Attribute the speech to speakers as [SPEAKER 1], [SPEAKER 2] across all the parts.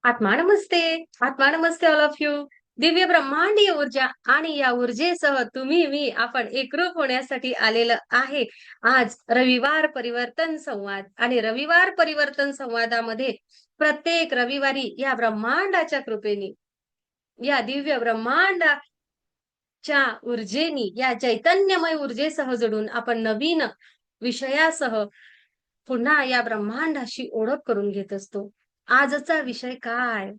[SPEAKER 1] आत्मा नमस्ते. आत्मा नमस्ते all of you. Divya ब्रह्मांडीय ऊर्जा आणि या ऊर्जेसह तुम्ही मी आपण एकरूप होण्यासाठी आलेलं आहे. आज रविवार परिवर्तन संवाद आणि रविवार परिवर्तन संवादामध्ये प्रत्येक रविवारी या ब्रह्मांडाच्या कृपेने, या दिव्य ब्रह्मांडाच्या ऊर्जेनी, या चैतन्यमय ऊर्जेसह जोडून आपण नवीन विषयासह पुन्हा या ब्रह्मांडाशी ओळख करून घेत असतो. आजचा विषय काय?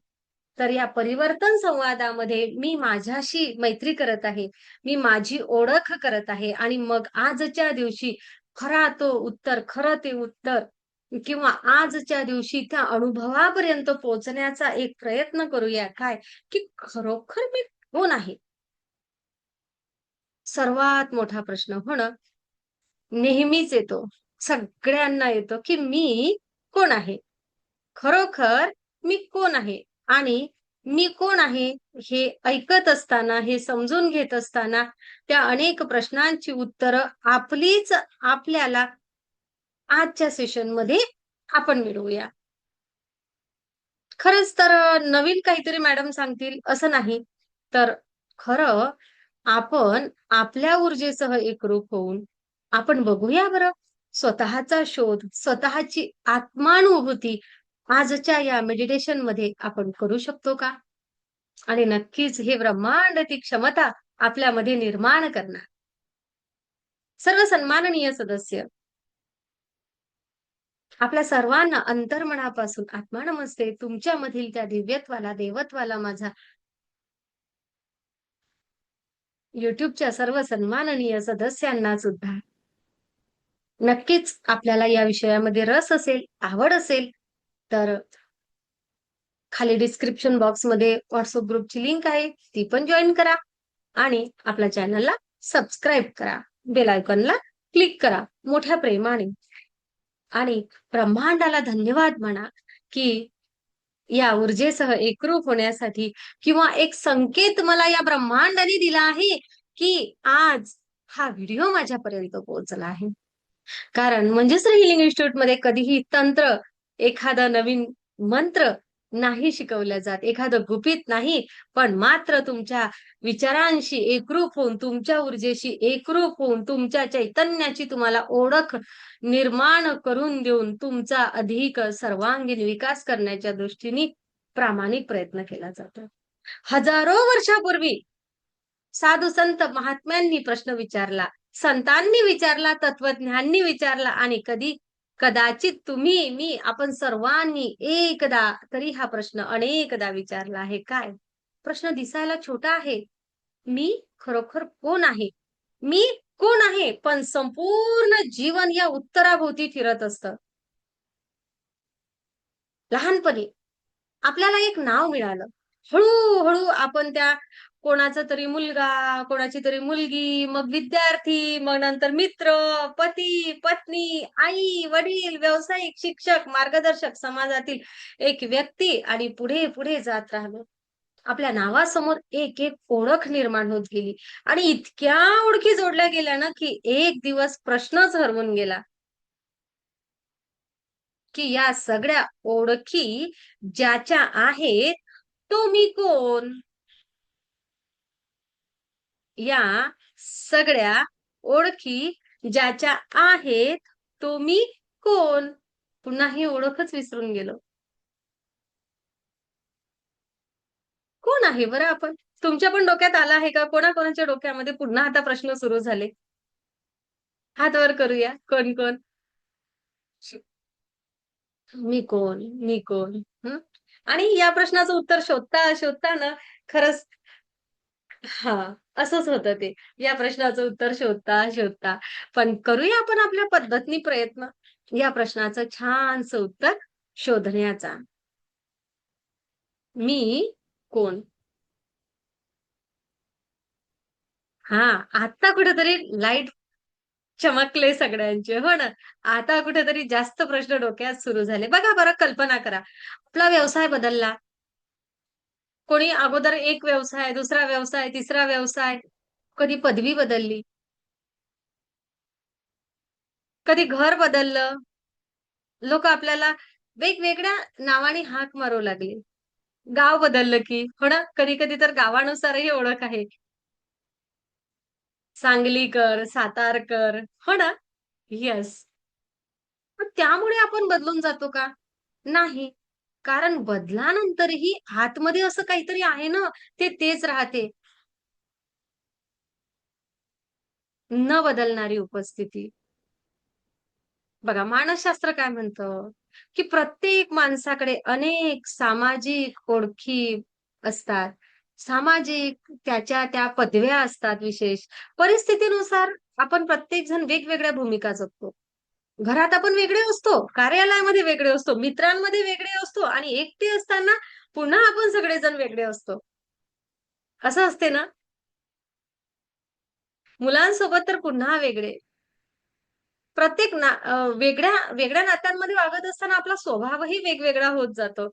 [SPEAKER 1] तर या परिवर्तन संवादामध्ये मी माझ्याशी मैत्री करत आहे. मी माझी ओळख करत आहे आणि मग आजच्या दिवशी खरं ते उत्तर किंवा आजच्या दिवशी त्या अनुभवापर्यंत पोहोचण्याचा एक प्रयत्न करूया. काय? की खरोखर मी कोण आहे? सर्वात मोठा प्रश्न नेहमीच येतो. सगळ्यांना येतो, की मी कोण आहे? खरोखर मी कोण आहे? आणि मी कोण आहे हे ऐकत असताना, हे समजून घेत असताना, त्या अनेक प्रश्नांची उत्तरं आपल्याला आजच्या सेशनमध्ये आपण मिळवूया. खरंच तर नवीन काहीतरी मॅडम सांगतील असं नाही. तर खरं आपण आपल्या ऊर्जेसह एकरूप होऊन आपण बघूया बरं, स्वतःचा शोध, स्वतःची आत्मानुभूती आजच्या या मेडिटेशनमध्ये आपण करू शकतो का? आणि नक्कीच हे ब्रह्मांड ती क्षमता आपल्यामध्ये निर्माण करणार. सर्व सन्माननीय सदस्य, आपल्या सर्वांना अंतर्मनापासून आत्मा नमस्ते. तुमच्यामधील त्या दिव्यत्वाला, देवत्वाला माझा YouTubeच्या सर्व सन्माननीय सदस्यांना सुद्धा नक्कीच आपल्याला या विषयामध्ये रस असेल, आवड असेल, तर खाली डिस्क्रिप्शन बॉक्समध्ये WhatsApp ग्रुपची लिंक आहे, ती पण जॉइन करा आणि आपल्या चॅनलला सबस्क्राईब करा. बेल आयकॉनला क्लिक करा मोठ्या प्रेमाने आणि ब्रह्मांडाला धन्यवाद म्हणा, की या ऊर्जेसह एकरूप होण्यासाठी किंवा एक संकेत मला या ब्रह्मांडाने दिला आहे, की आज हा व्हिडिओ माझ्यापर्यंत पोहोचला आहे. कारण मंजुश्री हिलिंग इन्स्टिट्यूटमध्ये कधीही तंत्र, एखादा नवीन मंत्र नाही शिकवल्या जात. एखादं गुपित नाही, पण मात्र तुमच्या विचारांशी एकरूप होऊन, तुमच्या ऊर्जेशी एकरूप होऊन, तुमच्या चैतन्याची तुम्हाला ओळख निर्माण करून देऊन, तुमचा अधिक सर्वांगीण विकास करण्याच्या दृष्टीने प्रामाणिक प्रयत्न केला जातो. हजारो वर्षापूर्वी साधू संत महात्म्यांनी प्रश्न विचारला, संतांनी विचारला, तत्वज्ञांनी विचारला आणि कदाचित तुम्ही, मी, आपण सर्वांनी एकदा तरी हा प्रश्न अनेकदा विचारला आहे. काय? प्रश्न दिसायला छोटा आहे. मी खरोखर कोण आहे? मी कोण आहे? पण संपूर्ण जीवन या उत्तराभोवती फिरत असतं. लहानपणी आपल्याला एक नाव मिळालं. हळू-हळू आपण त्या कोणाचा तरी मुलगा, कोणाची तरी मुलगी, मग विद्यार्थी, मग नंतर मित्र, पती, पत्नी, आई, वडील, व्यावसायिक, शिक्षक, मार्गदर्शक, समाजातील एक व्यक्ती आणि पुढे-पुढे जात राहिलो. आपल्या नावासमोर एक-एक ओळख निर्माण होत गेली आणि इतक्या ओळखी जोडल्या गेल्या ना, की एक दिवस प्रश्नच हरवून गेला. की या सगळ्या ओळखी ज्याच्या आहेत, तो मी कोण? या सगळ्या ओळखी ज्याच्या आहेत, तो मी कोण? पुन्हा ही ओळखच विसरून गेलो. कोण आहे बरं आपण? तुमच्या पण डोक्यात आलं आहे का? कोणाकोणाच्या डोक्यामध्ये पुन्हा आता प्रश्न सुरू झाले? हात वर करूया. कोण-कोण? मी कोण? मी कोण? हं. आणि या प्रश्नाचं उत्तर शोधता ना खरंच हां, असंच होतं ते. या प्रश्नाचं उत्तर शोधता. पण करूया आपण आपल्या पद्धतीने प्रयत्न या प्रश्नाचं छानसं उत्तर शोधण्याचा. मी कोण? हां, आता कुठेतरी लाईट चमकले सगळ्यांचे. हो ना. आता कुठेतरी जास्त प्रश्न डोक्यात सुरू झाले. बघा बरं कल्पना करा. आपला व्यवसाय बदलला. कोणी अगोदर एक व्यवसाय, दुसरा व्यवसाय, तिसरा व्यवसाय, कधी पदवी बदलली, कधी घर बदललं. लोकं आपल्याला वेगवेगळ्या नावाने हाक मारू लागले. गाव बदललं की, हो ना? कधी-कधी तर गावानुसारही ओळख आहे. सांगलीकर, सातारकर, हो ना? येस. पण त्यामुळे आपण बदलून जातो का? नाही. कारण बदलानंतरही आतमध्ये असं काहीतरी आहे ना, ते तेच राहते. न बदलणारी उपस्थिती. बघा मानसशास्त्र काय म्हणतं, की प्रत्येक माणसाकडे अनेक सामाजिक ओळखी असतात. सामाजिक त्याच्या त्या पदव्या असतात विशेष. परिस्थितीनुसार आपण प्रत्येक जण वेगवेगळ्या भूमिका जगतो. घरात आपण वेगळे असतो, कार्यालयामध्ये वेगळे असतो, मित्रांमध्ये वेगळे असतो आणि एकटे असताना पुन्हा आपण सगळेजण वेगळे असतो. असं असते ना? मुलांसोबत तर पुन्हा वेगळे. प्रत्येक वेगळ्या वेगळ्या नात्यांमध्ये वागत असताना आपला स्वभावही वेगवेगळा होत जातो.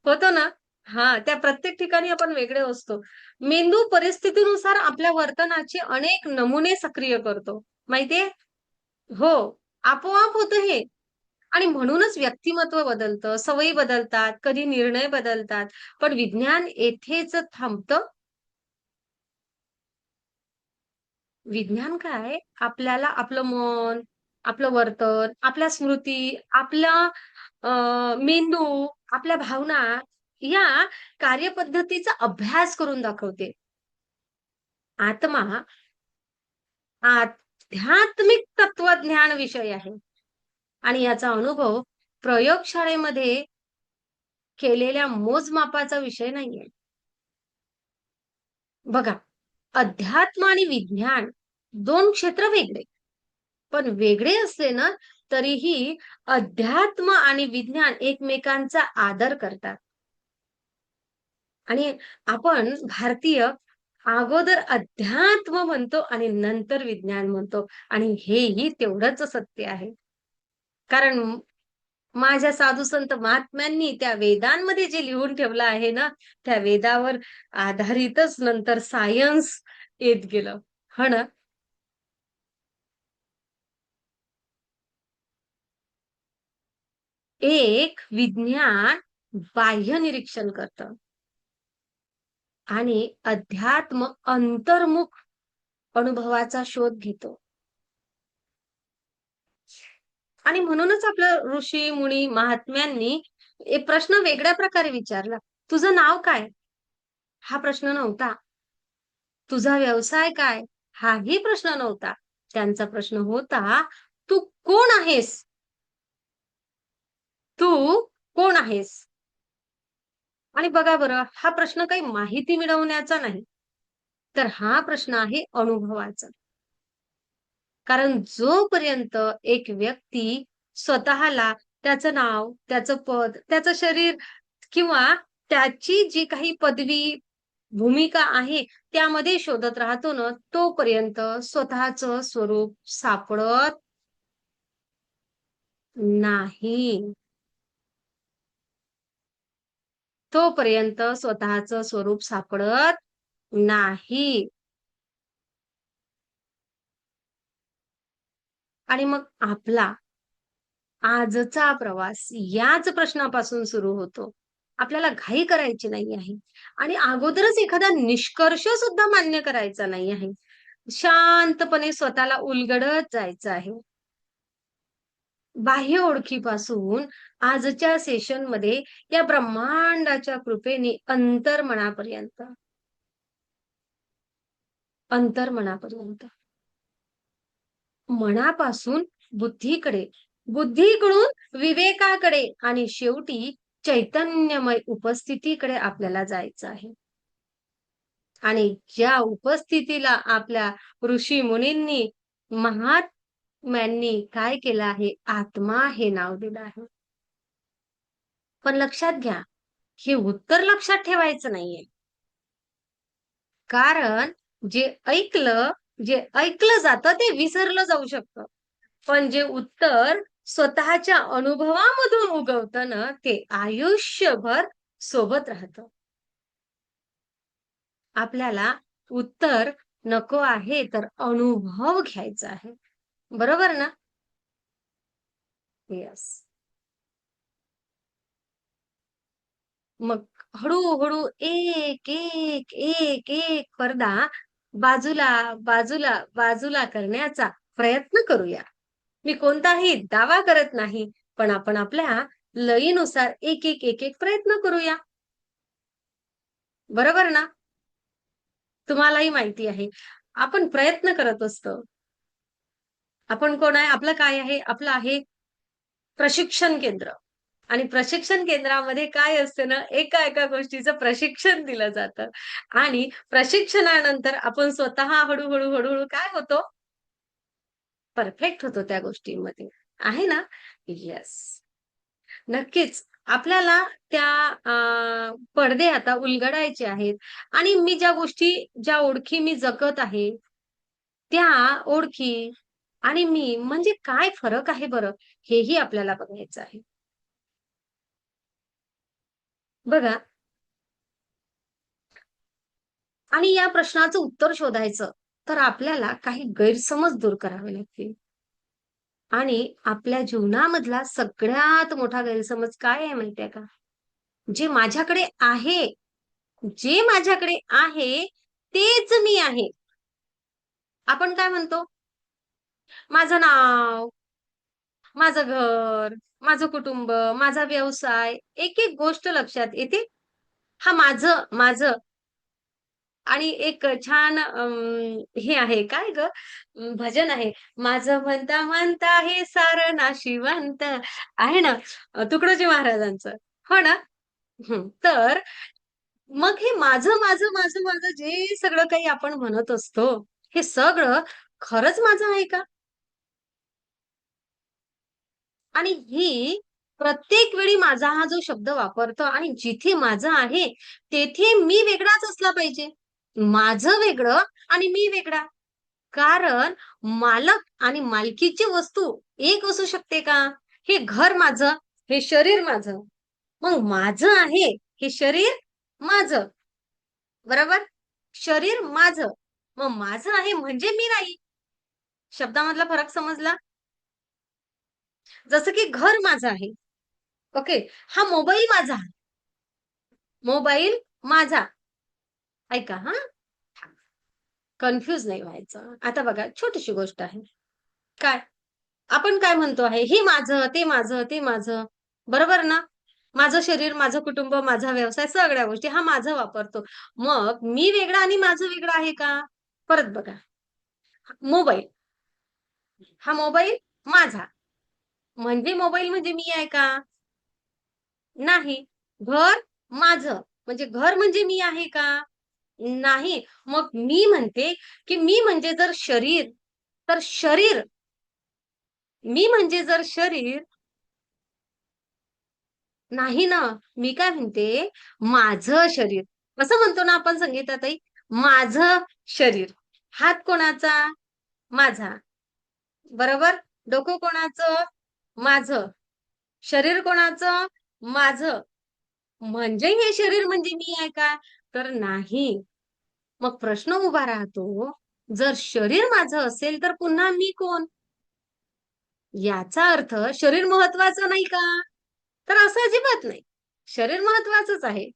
[SPEAKER 1] होतो ना? हां, त्या प्रत्येक ठिकाणी आपण वेगळे असतो. मेंदू परिस्थितीनुसार आपल्या वर्तनाचे अनेक नमुने सक्रिय करतो. माहितीये? हो, आपोआप होतं हे. आणि म्हणूनच व्यक्तिमत्व बदलतं, सवयी बदलतात, कधी निर्णय बदलतात. पण विज्ञान येथेच थांबतं. विज्ञान काय आपल्याला आपलं मन, आपलं वर्तन, आपल्या स्मृती, आपला अ, मेंदू, आपल्या भावना या कार्यपद्धतीचा अभ्यास करून दाखवते. आत्मा आध्यात्मिक तत्वज्ञान विषय आहे आणि याचा अनुभव प्रयोगशाळेमध्ये केलेल्या मोजमापाचा विषय नाहीये. बघा, अध्यात्म आणि विज्ञान 2 क्षेत्र वेगळे. पण वेगळे असले ना, तरीही अध्यात्म आणि विज्ञान एकमेकांचा आदर करतात. आणि आपण भारतीय अगोदर अध्यात्म म्हणतो आणि नंतर विज्ञान म्हणतो आणि हेही तेवढंच सत्य आहे. कारण माझ्या साधू संत महात्म्यांनी त्या वेदांमध्ये जे लिहून ठेवलं आहे ना, त्या वेदावर आधारितच नंतर सायन्स येत गेलं. हो ना? एक विज्ञान बाह्य निरीक्षण करतं आणि अध्यात्म अंतर्मुख अनुभवाचा शोध घेतो. आणि म्हणूनच आपलं ऋषी-मुनी, महात्म्यांनी एक प्रश्न वेगळ्या प्रकारे विचारला. "तुझं नाव काय?" हा प्रश्न नव्हता. "तुझा व्यवसाय काय?" हाही प्रश्न नव्हता. त्यांचा प्रश्न होता, "तू कोण आहेस? तू कोण आहेस?" आणि बघा बरं, हा प्रश्न काही माहिती मिळवण्याचा नाही, तर हा प्रश्न आहे अनुभवाचा. कारण जोपर्यंत एक व्यक्ती स्वतःला त्याचं नाव, त्याचं पद, त्याचं शरीर किंवा त्याची जी काही पदवी, भूमिका आहे, त्यामध्ये शोधत राहतो ना, तोपर्यंत स्वतःचं स्वरूप सापडत नाही. तोपर्यंत स्वतःचं स्वरूप सापडत नाही. आणि मग आपला आजचा प्रवास याच प्रश्नापासून सुरू होतो. आपल्याला घाई करायची नाही आहे आणि अगोदरच एखादा निष्कर्ष सुद्धा मान्य करायचा नाही आहे. शांतपणे स्वतःला उलगडत जायचं आहे. बाह्य ओळखीपासून आजच्या सेशनमध्ये या ब्रह्मांडाच्या कृपेने अंतर्मनापर्यंत, अंतर्मनापर्यंत, मनापासून बुद्धीकडे, बुद्धीकडून विवेकाकडे आणि शेवटी चैतन्यमय उपस्थितीकडे आपल्याला जायचं आहे. आणि ज्या उपस्थितीला आपल्या ऋषी-मुनींनी, महात्म्यांनी काय केलं आहे? आत्मा हे नाव दिलं आहे. पण लक्षात घ्या, हे उत्तर लक्षात ठेवायचं नाहीये. कारण जे ऐकलं, जे ऐकलं जातं ते विसरलं जाऊ शकतं. पण जे उत्तर स्वतःच्या अनुभवामधून उगवतं ना, ते आयुष्यभर सोबत राहतं. आपल्याला उत्तर नको आहे, तर अनुभव घ्यायचा आहे. बरोबर ना? येस. मग हळू-हळू एक, एक, एक, एक पडदा बाजूला, बाजूला, बाजूला करण्याचा प्रयत्न करूया. मी कोणताही दावा करत नाही, पण आपण आपल्या लयीनुसार एक, एक, एक, एक प्रयत्न करूया. बरोबर ना? तुम्हालाही माहिती आहे. आपण प्रयत्न करत असतो. आपण कोण आहे? आपलं काय आहे? आपलं आहे प्रशिक्षण केंद्र. आणि प्रशिक्षण केंद्रामध्ये काय असतं ना, एका-एका गोष्टीचं प्रशिक्षण दिलं जातं आणि प्रशिक्षणानंतर आपण स्वतः हळू-हळू, हळू काय होतो? परफेक्ट होतो त्या गोष्टींमध्ये. आहे ना? येस. नक्कीच. आपल्याला त्या पडदे आता उलगडायचे आहेत आणि मी ज्या ओळखी मी जगत आहे, त्या ओळखी आणि मी म्हणजे काय फरक आहे बरं? हेही आपल्याला बघायचं आहे. बघा आणि या प्रश्नाचं उत्तर शोधायचं, तर आपल्याला काही गैरसमज दूर करावे लागतील. आणि आपल्या जीवनामधला सगळ्यात मोठा गैरसमज काय आहे माहितीये का? जे माझ्याकडे आहे, जे माझ्याकडे आहे, तेच मी आहे. आपण काय म्हणतो? माझं नाव, माझं घर, माझं कुटुंब, माझा व्यवसाय, एक-एक गोष्ट लक्षात येते. हा माझं, माझं आणि एक छान हे आहे काय गं भजन आहे. माझं म्हणता म्हणता हे सारं नाशिवंत आहे ना तुकडोजी महाराजांचं. हो ना? हं. तर मग हे माझं, माझं, माझं, माझं जे सगळं काही आपण म्हणत असतो, हे सगळं खरंच माझं आहे का? आणि ही प्रत्येक वेळी माझा हा जो शब्द वापरतो आणि जिथे माझं आहे, तेथे मी वेगळाच असला पाहिजे. माझं वेगळं आणि मी वेगळा. कारण मालक आणि मालकीची वस्तू एक असू शकते का? हे घर माझं, हे शरीर माझं. मग माझं आहे, हे शरीर माझं. बरोबर? शरीर माझं. मग माझं आहे म्हणजे मी नाही. शब्दामधला फरक समजला? जसं की घर माझं आहे. ओके. हा मोबाईल माझा. मोबाईल माझा. ऐका हां. कन्फ्यूज नाही व्हायचं. आता बघा छोटीशी गोष्ट आहे. काय? आपण काय म्हणतो आहे, हे माझं, ते माझं, ते माझं. बरोबर ना? माझं शरीर, माझं कुटुंब, माझा व्यवसाय सगळ्या गोष्टी हा माझं वापरतो. मग मी वेगळा आणि माझं वेगळं आहे का? परत बघा. मोबाईल, हा मोबाईल माझा. म्हणजे मोबाईल म्हणजे मी आहे का? नाही. घर माझं. म्हणजे घर म्हणजे मी आहे का? नाही. मग मी म्हणते, की मी म्हणजे जर शरीर, तर शरीर मी म्हणजे जर शरीर नाही ना. मी काय म्हणते, माझं शरीर. असं म्हणतो ना आपण संगीताताई, माझं शरीर. हात कोणाचा? माझा. बरोबर? डोकं कोणाचं? माझं. शरीर कोणाचं? माझं. म्हणजे हे शरीर म्हणजे मी आहे का? तर नाही. मग प्रश्न उभा राहतो, जर शरीर माझं असेल, तर पुन्हा मी कोण? याचा अर्थ शरीर महत्वाचं नाही का? तर असं अजिबात नाही. शरीर महत्वाचंच आहे.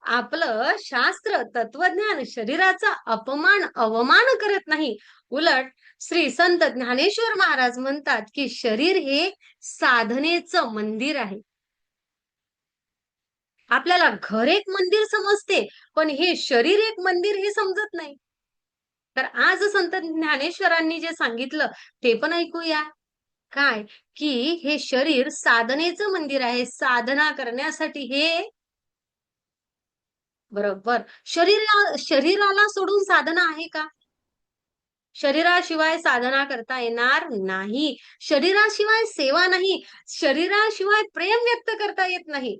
[SPEAKER 1] आपलं शास्त्र, तत्वज्ञान शरीराचा अवमान करत नाही. उलट श्री संत ज्ञानेश्वर महाराज म्हणतात, की शरीर हे साधनेचं मंदिर आहे. आपल्याला घर एक मंदिर समजते, पण हे शरीर एक मंदिर हे समजत नाही. तर आज संत ज्ञानेश्वरांनी जे सांगितलं, ते पण ऐकूया. काय? की हे शरीर साधनेचं मंदिर आहे. साधना करण्यासाठी हे बरोबर. शरीराला सोडून साधना आहे का? शरीराशिवाय साधना करता येणार नाही. शरीराशिवाय सेवा नाही. शरीराशिवाय प्रेम व्यक्त करता येत नाही.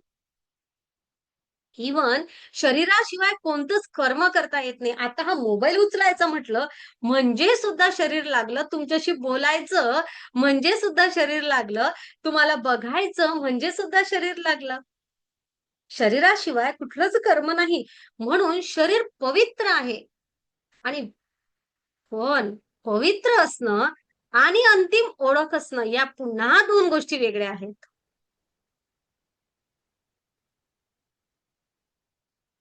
[SPEAKER 1] इव्हन शरीराशिवाय कोणतंच कर्म करता येत नाही. आता हा मोबाईल उचलायचा म्हटलं, म्हणजे सुद्धा शरीर लागलं. तुमच्याशी बोलायचं म्हणजे सुद्धा शरीर लागलं. तुम्हाला बघायचं म्हणजे सुद्धा शरीर लागलं. शरीराशिवाय कुठलंच कर्म नाही. म्हणून शरीर पवित्र आहे आणि पण पवित्र असणं आणि अंतिम ओळख असणं या पुन्हा 2 गोष्टी वेगळ्या आहेत.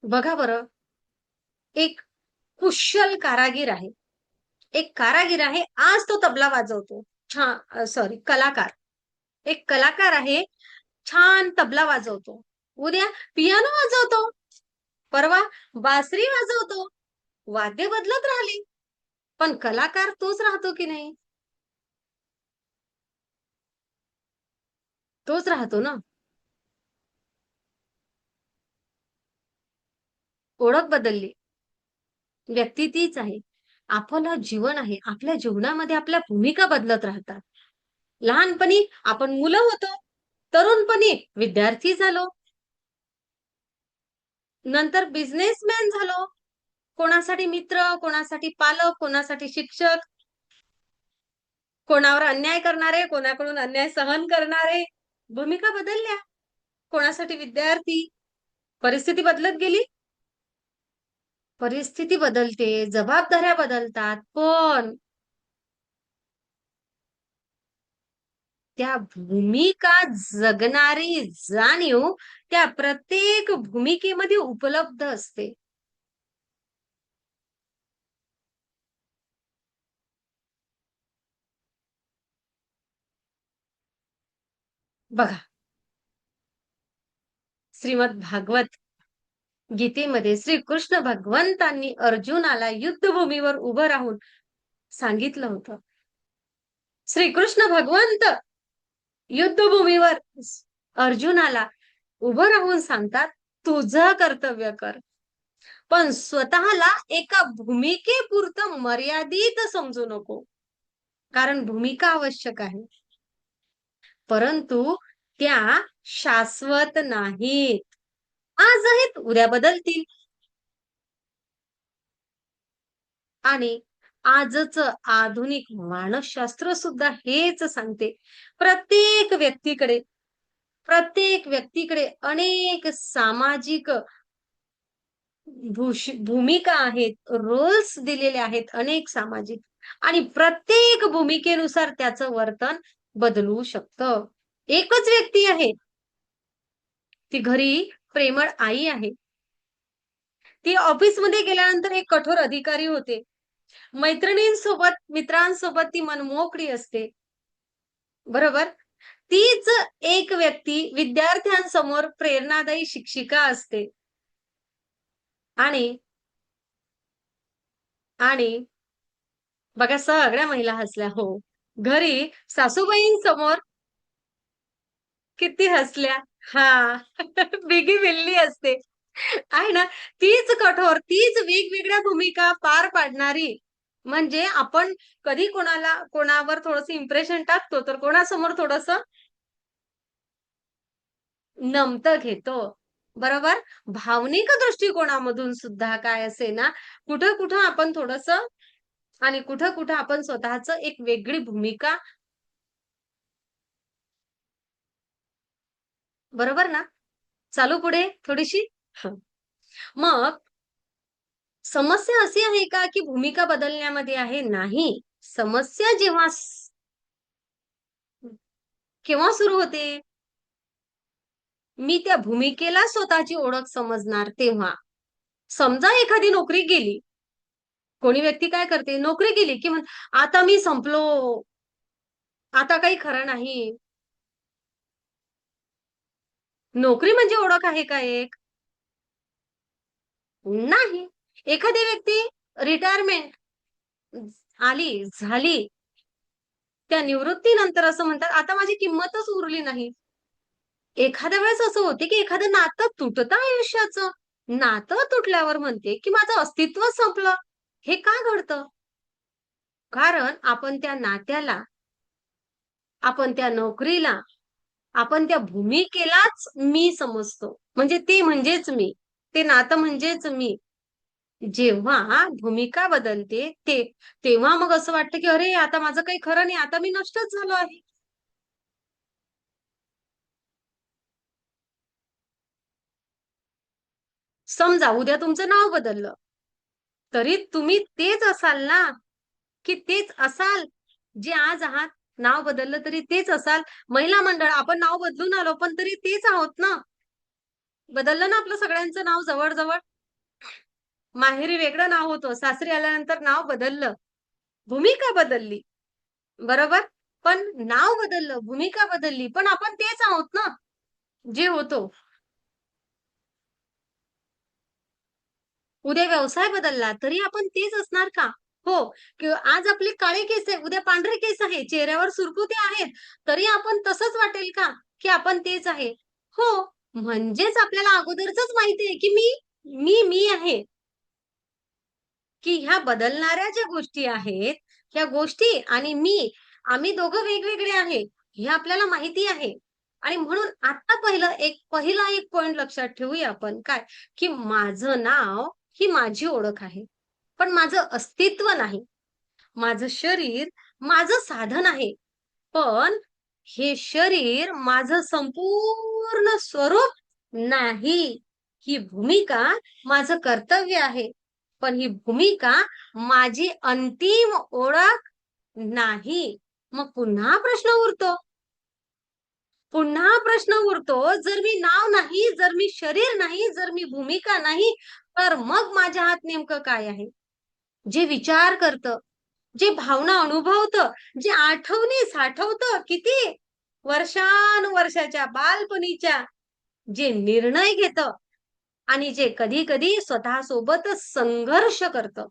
[SPEAKER 1] बघा बरं, एक कुशल कारागीर आहे. एक कारागीर आहे, आज तो तबला वाजवतो. सॉरी कलाकार. एक कलाकार आहे, छान तबला वाजवतो. उद्या पियानो वाजवतो. परवा बासरी वाजवतो. वाद्य बदलत राहिली, पण कलाकार तोच राहतो की नाही? तोच राहतो ना. ओळख बदलली, व्यक्ती तीच आहे. आपलं जीवन आहे. आपल्या जीवनामध्ये आपल्या भूमिका बदलत राहतात. लहानपणी आपण मुलं होतो. तरुणपणी विद्यार्थी झालो. नंतर बिझनेसमॅन झालो. कोणासाठी मित्र, कोणासाठी पालक, कोणासाठी शिक्षक, कोणावर अन्याय करणारे, कोणाकडून अन्याय सहन करणारे. भूमिका बदलल्या. कोणासाठी विद्यार्थी. परिस्थिती बदलत गेली. परिस्थिती बदलते, जबाबदाऱ्या बदलतात. पण त्या भूमिका जगणारी जाणीव त्या प्रत्येक भूमिकेमध्ये उपलब्ध असते. बघा, श्रीमद भागवत गीतेमध्ये श्रीकृष्ण भगवंतांनी अर्जुनाला युद्धभूमीवर उभं राहून सांगितलं होतं. श्रीकृष्ण भगवंत युद्धभूमीवर अर्जुनाला उभं राहून सांगतात, तुझं कर्तव्य कर. पण स्वतःला एका भूमिकेपुरतं मर्यादित समजू नको. कारण भूमिका आवश्यक आहे. परंतु त्या शाश्वत नाहीत. आज आहेत, उद्या बदलतील. आणि आजचं आधुनिक मानसशास्त्र सुद्धा हेच सांगते. प्रत्येक व्यक्तीकडे प्रत्येक व्यक्तीकडे अनेक सामाजिक भूमिका आहेत, रोल्स दिलेले आहेत अनेक सामाजिक आणि प्रत्येक भूमिकेनुसार त्याचं वर्तन बदलू शकतं. एकच व्यक्ती आहे, ती घरी प्रेमळ आई आहे. ती ऑफिसमध्ये गेल्यानंतर एक कठोर अधिकारी होते. मैत्रिणींसोबत, मित्रांसोबत ती मनमोकळी असते. बरोबर? तीच एक व्यक्ती विद्यार्थ्यांसमोर प्रेरणादायी शिक्षिका असते. आणि आणि बघा सगळ्या महिला हसल्या. हो. घरी सासूबाईंसमोर किती हसल्या. हां. बिगी बिल्ली असते. आहे ना? तीच कठोर, तीच वेगवेगळ्या भूमिका पार पाडणारी. म्हणजे आपण कधी कोणावर थोडंसं इम्प्रेशन टाकतो, तर कोणासमोर थोडंसं नमतं घेतो. बरोबर? भावनिक दृष्टिकोनामधून सुद्धा काय असे ना, कुठं-कुठं आपण थोडंसं आणि कुठं-कुठं आपण स्वतःच एक वेगळी भूमिका बरोबर ना? चालू पुढे थोडीशी? हं. मग समस्या अशी आहे का, की भूमिका बदलण्यामध्ये आहे? नाही. समस्या केव्हा सुरू होते? मी त्या भूमिकेला स्वतःची ओळख समजणार तेव्हा. समजा एखादी नोकरी गेली. कोणी व्यक्ती काय करते, नोकरी गेली, की आता मी संपलो, आता काही खरं नाही. नोकरी म्हणजे ओळख आहे का एक? नाही. एखादी व्यक्ती रिटायरमेंट आली, झाली. त्या निवृत्तीनंतर असं म्हणतात, आता माझी किंमतच उरली नाही. एखाद्या वेळेस असं होते, की एखादं नातं तुटतं आयुष्याचं. नातं तुटल्यावर म्हणते, की माझं अस्तित्व संपलं. हे का घडतं? कारण आपण त्या नात्याला, आपण त्या नोकरीला, आपण त्या भूमिकेलाच मी समजतो. म्हणजे ते म्हणजेच मी. ते नातं म्हणजेच मी. जेव्हा भूमिका बदलते तेव्हा मग असं वाटतं, की अरे आता माझं काही खरं नाही. आता मी नष्टच झालो आहे. समजा उद्या तुमचं नाव बदललं, तरी तुम्ही तेच असाल ना, की तेच असाल जे आज आहात. नाव बदललं तरी तेच असाल. महिला मंडळ आपण नाव बदलून आलो, पण तरी तेच आहोत ना. बदललं ना आपलं सगळ्यांचं नाव जवळ-जवळ. माहेरी वेगळं नाव होतं, सासरी आल्यानंतर नाव बदललं, भूमिका बदलली. बरोबर? पण नाव बदललं, भूमिका बदलली, पण आपण तेच आहोत ना, जे होतो. उद्या व्यवसाय बदलला तरी आपण तेच असणार का? हो. किंवा आज आपले काळे केस आहे, उद्या पांढरे केस आहे, चेहऱ्यावर सुरकुते आहेत, तरी आपण तसंच वाटेल का, की आपण तेच आहे? हो. म्हणजेच आपल्याला अगोदरच माहिती आहे, की मी आहे. की ह्या बदलणाऱ्या ज्या गोष्टी आहेत, ह्या गोष्टी आणि मी, आम्ही दोघं वेगवेगळे आहे, हे आपल्याला माहिती आहे. आणि म्हणून आता पहिला एक पॉइंट लक्षात ठेवूया आपण काय, की माझं नाव ही माझी ओळख आहे. पण माझं अस्तित्व नाही. माझं शरीर माझं साधन आहे. पण हे शरीर माझं संपूर्ण स्वरूप नाही. ही भूमिका माझं कर्तव्य आहे. पण ही भूमिका माझी अंतिम ओळख नाही. मग पुन्हा प्रश्न उरतो, जर मी नाव नाही, जर मी शरीर नाही, जर मी भूमिका नाही, तर मग माझ्या हात नेमकं काय आहे? जे विचार करतं, जे भावना अनुभवतं, जे आठवणी साठवतं किती वर्षानुवर्षाच्या बालपणीच्या, जे निर्णय घेतं आणि जे कधी-कधी स्वतःसोबतच संघर्ष करतं,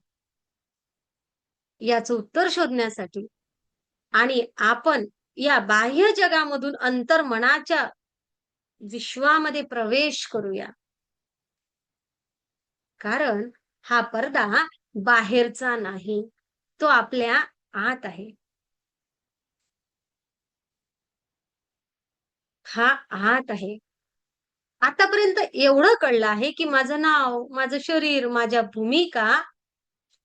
[SPEAKER 1] याचं उत्तर शोधण्यासाठी आणि आपण या बाह्य जगामधून अंतर्मनाच्या विश्वामध्ये प्रवेश करूया. कारण हा पडदा बाहेरचा नाही, तो आपल्या आत आहे. हा आत आहे. आतापर्यंत एवढं कळलं आहे, की माझं नाव, माझं शरीर, माझ्या भूमिका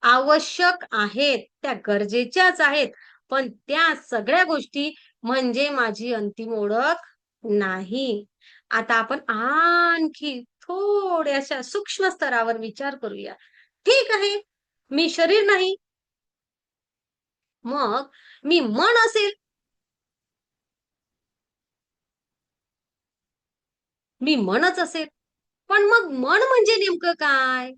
[SPEAKER 1] आवश्यक आहेत, त्या गरजेच्याच आहेत. पण त्या सगळ्या गोष्टी म्हणजे माझी अंतिम ओळख नाही. आता आपण आणखी थोड्याशा सूक्ष्म स्तरावर विचार करूया. ठीक आहे, मी शरीर नाही, मग मी मन असेल, मी मनच असेल. पण मग मन म्हणजे नेमकं काय?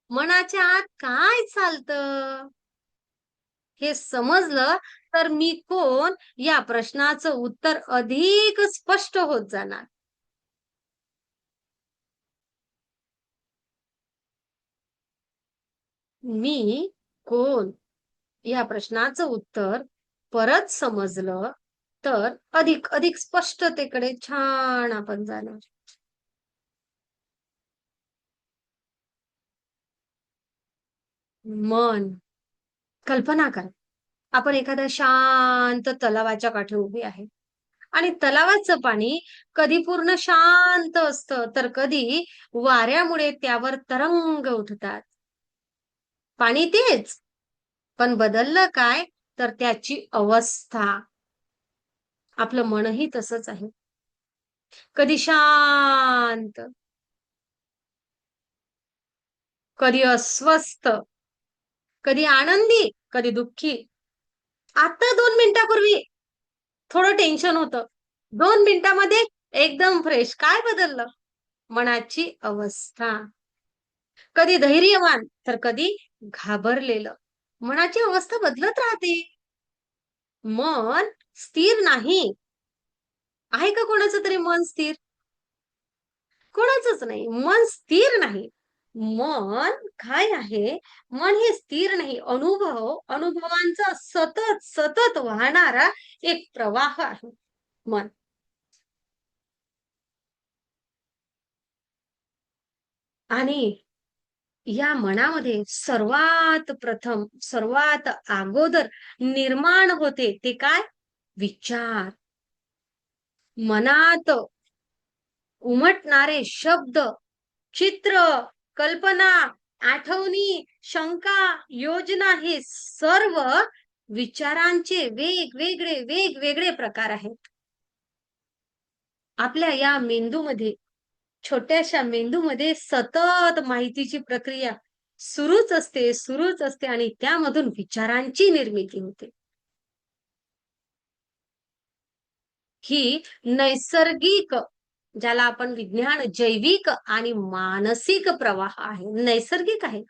[SPEAKER 1] मनाच्या आत काय चालतं? हे समजलं तर मी कोण या प्रश्नाचं उत्तर अधिक स्पष्ट होत जाणार. मी कोण या प्रश्नाचं उत्तर परत समजलं तर अधिक अधिक स्पष्टतेकडे छान आपण जाणार. मन, कल्पना करा. आपण एखाद्या शांत तलावाच्या काठी उभी आहे आणि तलावाचं पाणी कधी पूर्ण शांत असतं, तर कधी वाऱ्यामुळे त्यावर तरंग उठतात. पाणी तेच, पण बदललं काय? तर त्याची अवस्था. आपलं मनही तसंच आहे. कधी शांत, कधी अस्वस्थ, कधी आनंदी, कधी दुःखी. आता 2 मिनिटापूर्वी थोडं टेन्शन होतं. 2 मिनिटामध्ये एकदम फ्रेश. काय बदललं? मनाची अवस्था. कधी धैर्यवान, तर कधी घाबरलेलं. मनाची अवस्था बदलत राहते. मन स्थिर नाही. आहे का कोणाचं तरी मन स्थिर? कोणाचंच नाही. मन स्थिर नाही. मन काय आहे? मन हे स्थिर नाही. अनुभवांचा सतत, सतत वाहणारा एक प्रवाह आहे मन. आणि या मनामध्ये सर्वात प्रथम, सर्वात अगोदर निर्माण होते ते काय? विचार. मनात उमटणारे शब्द, चित्र, कल्पना, आठवणी, शंका, योजना हे सर्व विचारांचे वेगवेगळे प्रकार आहेत. आपल्या या मेंदूमध्ये, छोट्याशा मेंदूमध्ये सतत माहितीची प्रक्रिया सुरूच असते आणि त्यामधून विचारांची निर्मिती होते. ही नैसर्गिक ज्याला आपण विज्ञान जैविक आणि मानसिक प्रवाह आहे, नैसर्गिक आहे.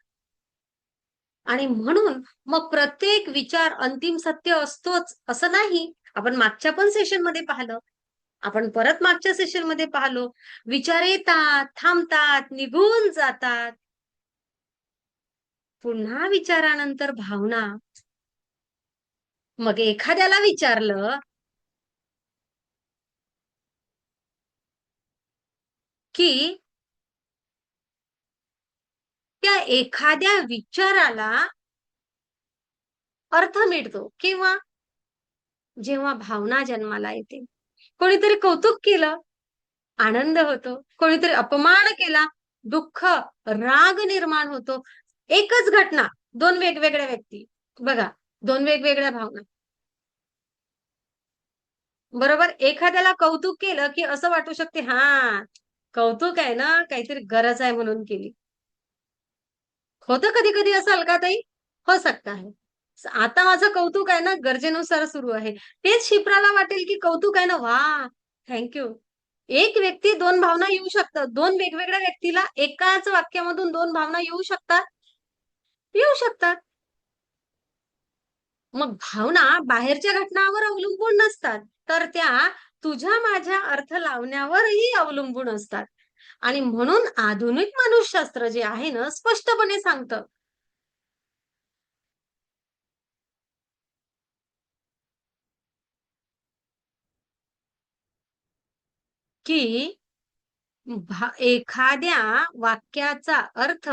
[SPEAKER 1] आणि म्हणून मग प्रत्येक विचार अंतिम सत्य असतोच असं नाही. आपण मागच्या पण सेशनमध्ये पाहिलं. आपण परत मागच्या सेशनमध्ये पाहिलो. विचार येतात, थांबतात, निघून जातात. पुन्हा विचारानंतर भावना. मग एखाद्याला विचारलं, की त्या एखाद्या विचाराला अर्थ मिळतो किंवा जेव्हा भावना जन्माला येते. कोणीतरी कौतुक केलं, आनंद होतो. कोणीतरी अपमान केला, दुःख, राग निर्माण होतो. एकच घटना, 2 वेगवेगळ्या व्यक्ती. बघा, 2 वेगवेगळ्या भावना. बरोबर? एखाद्याला कौतुक केलं, की असं वाटू शकते, हां, कौतुक आहे ना, काहीतरी गरज आहे म्हणून केली. होतं कधी-कधी असं अलकाताई? हो सकता है. आता माझं कौतुक आहे ना, गरजेनुसार सुरू आहे. तेच शिप्राला वाटेल, की कौतुक आहे ना, वाह! Thank you. एक व्यक्ती 2 भावना येऊ शकतात. 2 वेगवेगळ्या व्यक्तीला एकाच वाक्यामधून 2 भावना येऊ शकतात? येऊ शकतात. मग भावना बाहेरच्या घटनावर अवलंबून नसतात, तर त्या तुझ्या माझ्या अर्थ लावण्यावरही अवलंबून असतात. आणि म्हणून आधुनिक मानसशास्त्र जे आहे ना, स्पष्टपणे सांगतं, की एखाद्या वाक्याचा अर्थ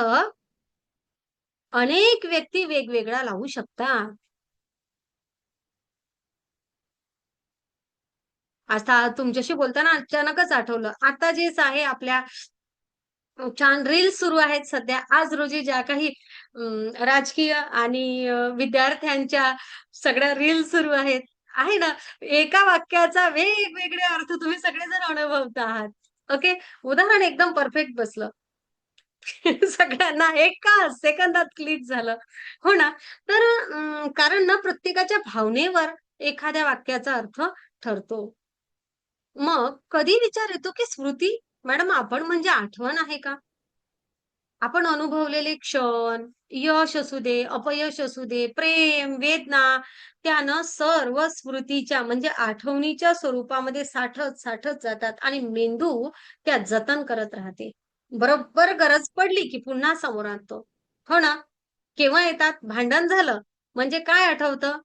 [SPEAKER 1] अनेक व्यक्ती वेगवेगळा लावू शकतात. आता तुमच्याशी बोलताना अचानकच आठवलं. आता जेच आहे आपल्या छान रील्स सुरू आहेत सध्या. आज रोजी ज्या काही राजकीय आणि विद्यार्थ्यांच्या सगळ्या रील्स सुरू आहेत. आहे ना, एका वाक्याचा वेगवेगळे अर्थ तुम्ही सगळेजण अनुभवत आहात. ओके. उदाहरण एकदम परफेक्ट बसलं. सगळ्यांना एका सेकंदात क्लिक झालं. हो ना. तर कारण ना प्रत्येकाच्या भावनेवर एखाद्या वाक्याचा अर्थ ठरतो. मग कधी विचार येतो, की स्मृती मॅडम आपण म्हणजे आठवण आहे का? आपण अनुभवलेले क्षण, यश असू दे, अपयश असू दे, प्रेम, वेदना, त्या सर्व स्मृतीच्या म्हणजे आठवणीच्या स्वरूपामध्ये साठत जातात आणि मेंदू त्या जतन करत राहते. बरोबर गरज पडली, की पुन्हा समोर आणतो. हो ना? केव्हा येतात? भांडण झालं, म्हणजे काय आठवतं?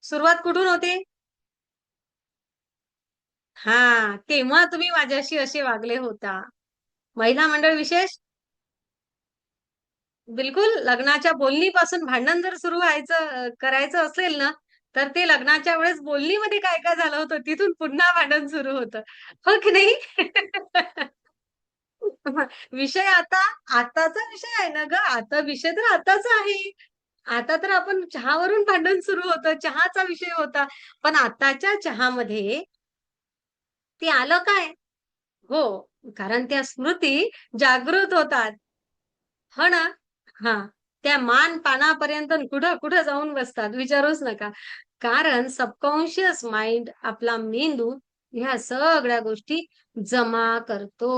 [SPEAKER 1] सुरुवात कुठून होते? हां, तेव्हा तुम्ही माझ्याशी असे वागले होता. महिला मंडळ विशेष? बिलकुल लग्नाच्या बोलणीपासून भांडण जर सुरू करायचं असेल ना, तर ते लग्नाच्या वेळेस बोलणीमध्ये काय-काय झालं होतं, तिथून पुन्हा भांडण सुरू होतं. हो की नाही? विषय आताचा विषय आहे ना गं, आता विषय तर आताचा आहे. आता तर आपण चहावरून भांडण सुरू होतं, चहाचा विषय होता. पण आताच्या चहामध्ये ते आलं काय? हो, कारण त्या स्मृती जागृत होतात. हो ना? हां. त्या मान-पानापर्यंत कुठं-कुठं जाऊन बसतात विचारूच नका. कारण सबकॉन्शियस माइंड आपला मेंदू ह्या सगळ्या गोष्टी जमा करतो.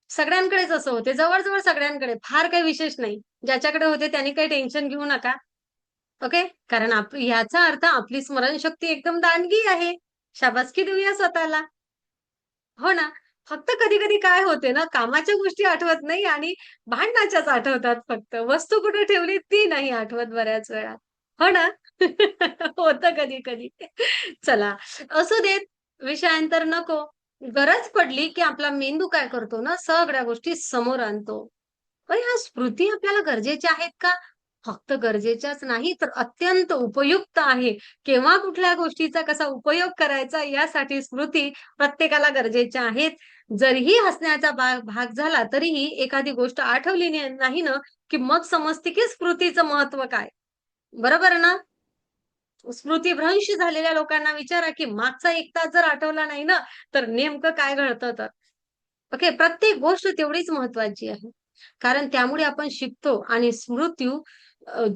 [SPEAKER 1] सगळ्यांकडेच असं होते. जवळ-जवळ सगळ्यांकडे. फार काही विशेष नाही. ज्याच्याकडे होते त्यांनी काही टेन्शन घेऊ नका. ओके. कारण ह्याचा अर्थ आपली स्मरणशक्ती एकदम दांडगी आहे. शाबासकी देऊया स्वतःला. हो ना. फक्त कधी-कधी काय होते ना, कामाच्या गोष्टी आठवत नाही आणि भांडणाच्याच आठवतात फक्त. वस्तू कुठे ठेवली ती नाही आठवत बऱ्याच वेळा. हो ना? होतं कधी-कधी. चला, असू देत. विषयांतर नको. गरज पडली, की आपला मेंदू काय करतो ना, सगळ्या गोष्टी समोर आणतो. पण ह्या स्मृती आपल्याला गरजेच्या आहेत का? फक्त गरजेच्याच नाही, तर अत्यंत उपयुक्त आहे. केव्हा कुठल्या गोष्टीचा कसा उपयोग करायचा यासाठी स्मृती प्रत्येकाला गरजेच्या आहेत. जरीही हसण्याचा भाग झाला, तरीही एखादी गोष्ट आठवली नाही ना, की मग समजते की स्मृतीचं महत्त्व काय. बरोबर ना? स्मृतिभ्रंश झालेल्या लोकांना विचारा, की मागचा 1 तास जर आठवला नाही ना, तर नेमकं काय घडतं तर. ओके. प्रत्येक गोष्ट तेवढीच महत्त्वाची आहे. कारण त्यामुळे आपण शिकतो आणि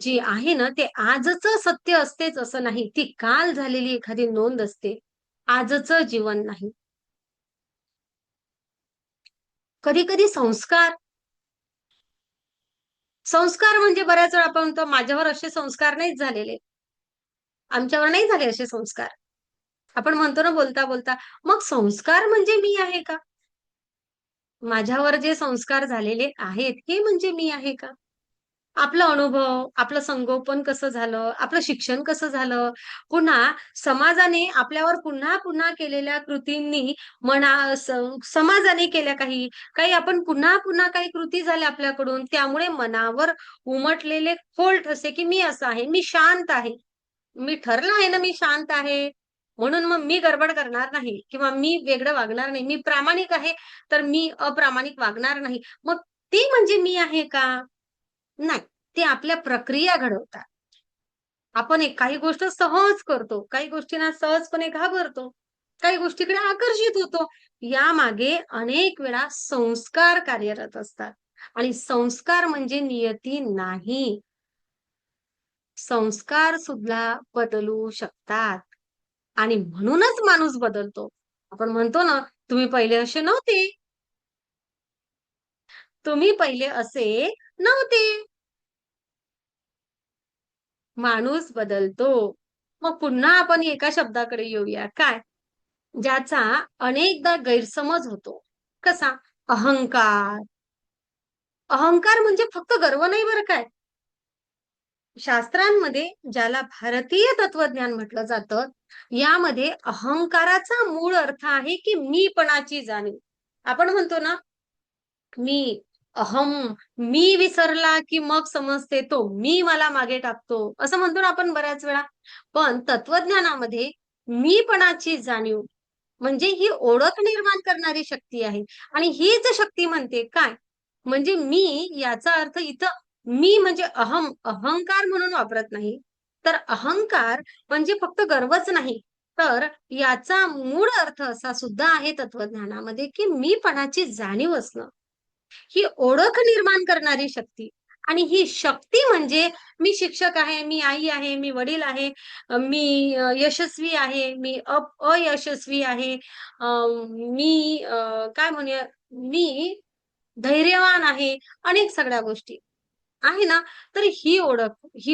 [SPEAKER 1] जी आहे ना, ते आजचं सत्य असतेच असं नाही. ती काल झालेली एखादी नोंद असते. आजचं जीवन नाही. कधी-कधी संस्कार संस्कार म्हणजे बऱ्याच वेळा आपण म्हणतो माझ्यावर असे संस्कार नाहीच झालेले. आमच्यावर नाही झाले असे संस्कार. आपण म्हणतो ना बोलता-बोलता, मग संस्कार म्हणजे मी आहे का? माझ्यावर जे संस्कार झालेले आहेत, हे म्हणजे मी आहे का? आपला अनुभव, आपलं संगोपन कसं झालं, आपलं शिक्षण कसं झालं, पुन्हा समाजाने आपल्यावर पुन्हा-पुन्हा केलेल्या कृतींनी म्हणा, समाजाने केल्या काही, काही आपण पुन्हा-पुन्हा काही कृती झाल्या आपल्याकडून, त्यामुळे मनावर उमटलेले फोल्ट असे, की मी असं आहे, मी शांत आहे. मी ठरलं आहे ना, मी शांत आहे, म्हणून मग मी गडबड करणार नाही किंवा मी वेगळं वागणार नाही. मी प्रामाणिक आहे, तर मी अप्रामाणिक वागणार नाही. मग ते म्हणजे मी आहे का? नाही. ते आपल्या प्रक्रिया घडवतात. आपण एक काही गोष्ट सहज करतो, काही गोष्टींना सहजपणे घाबरतो, काही गोष्टीकडे आकर्षित होतो. यामागे अनेक वेळा संस्कार कार्यरत असतात आणि संस्कार म्हणजे नियती नाही. संस्कार सुद्धा बदलू शकतात आणि म्हणूनच माणूस बदलतो. आपण म्हणतो ना, तुम्ही पहिले असे नव्हते, तुम्ही पहिले असे नव्हते. माणूस बदलतो. मग पुन्हा आपण एका शब्दाकडे येऊया. काय? ज्याचा अनेकदा गैरसमज होतो. कसा? अहंकार. अहंकार म्हणजे फक्त गर्व नाही बरं काय. शास्त्रांमध्ये ज्याला भारतीय तत्वज्ञान म्हटलं जातं, यामध्ये अहंकाराचा मूळ अर्थ आहे, की मीपणाची जाणीव. आपण म्हणतो ना, मी, अहं, मी विसरला की मग समजते तो मी मला मागे टाकतो. असं म्हणतो ना आपण बऱ्याच वेळा. पण तत्वज्ञानामध्ये मीपणाची जाणीव म्हणजे ही ओळख निर्माण करणारी शक्ती आहे. आणि हीच शक्ती म्हणते काय? म्हणजे मी याचा अर्थ इथं मी म्हणजे अहंकार म्हणून वापरत नाही. तर अहंकार म्हणजे फक्त गर्वच नाही. तर याचा मूळ अर्थ असा सुद्धा आहे तत्वज्ञानामध्ये, की मीपणाची जाणीव असणं. ही ओळख निर्माण करणारी शक्ती आणि ही शक्ती म्हणजे मी शिक्षक आहे, मी आई आहे, मी वडील आहे, मी यशस्वी आहे, मी अयशस्वी आहे, अ, मी काय म्हणूया, मी धैर्यवान आहे, अनेक सगळ्या गोष्टी आहे ना. तर ही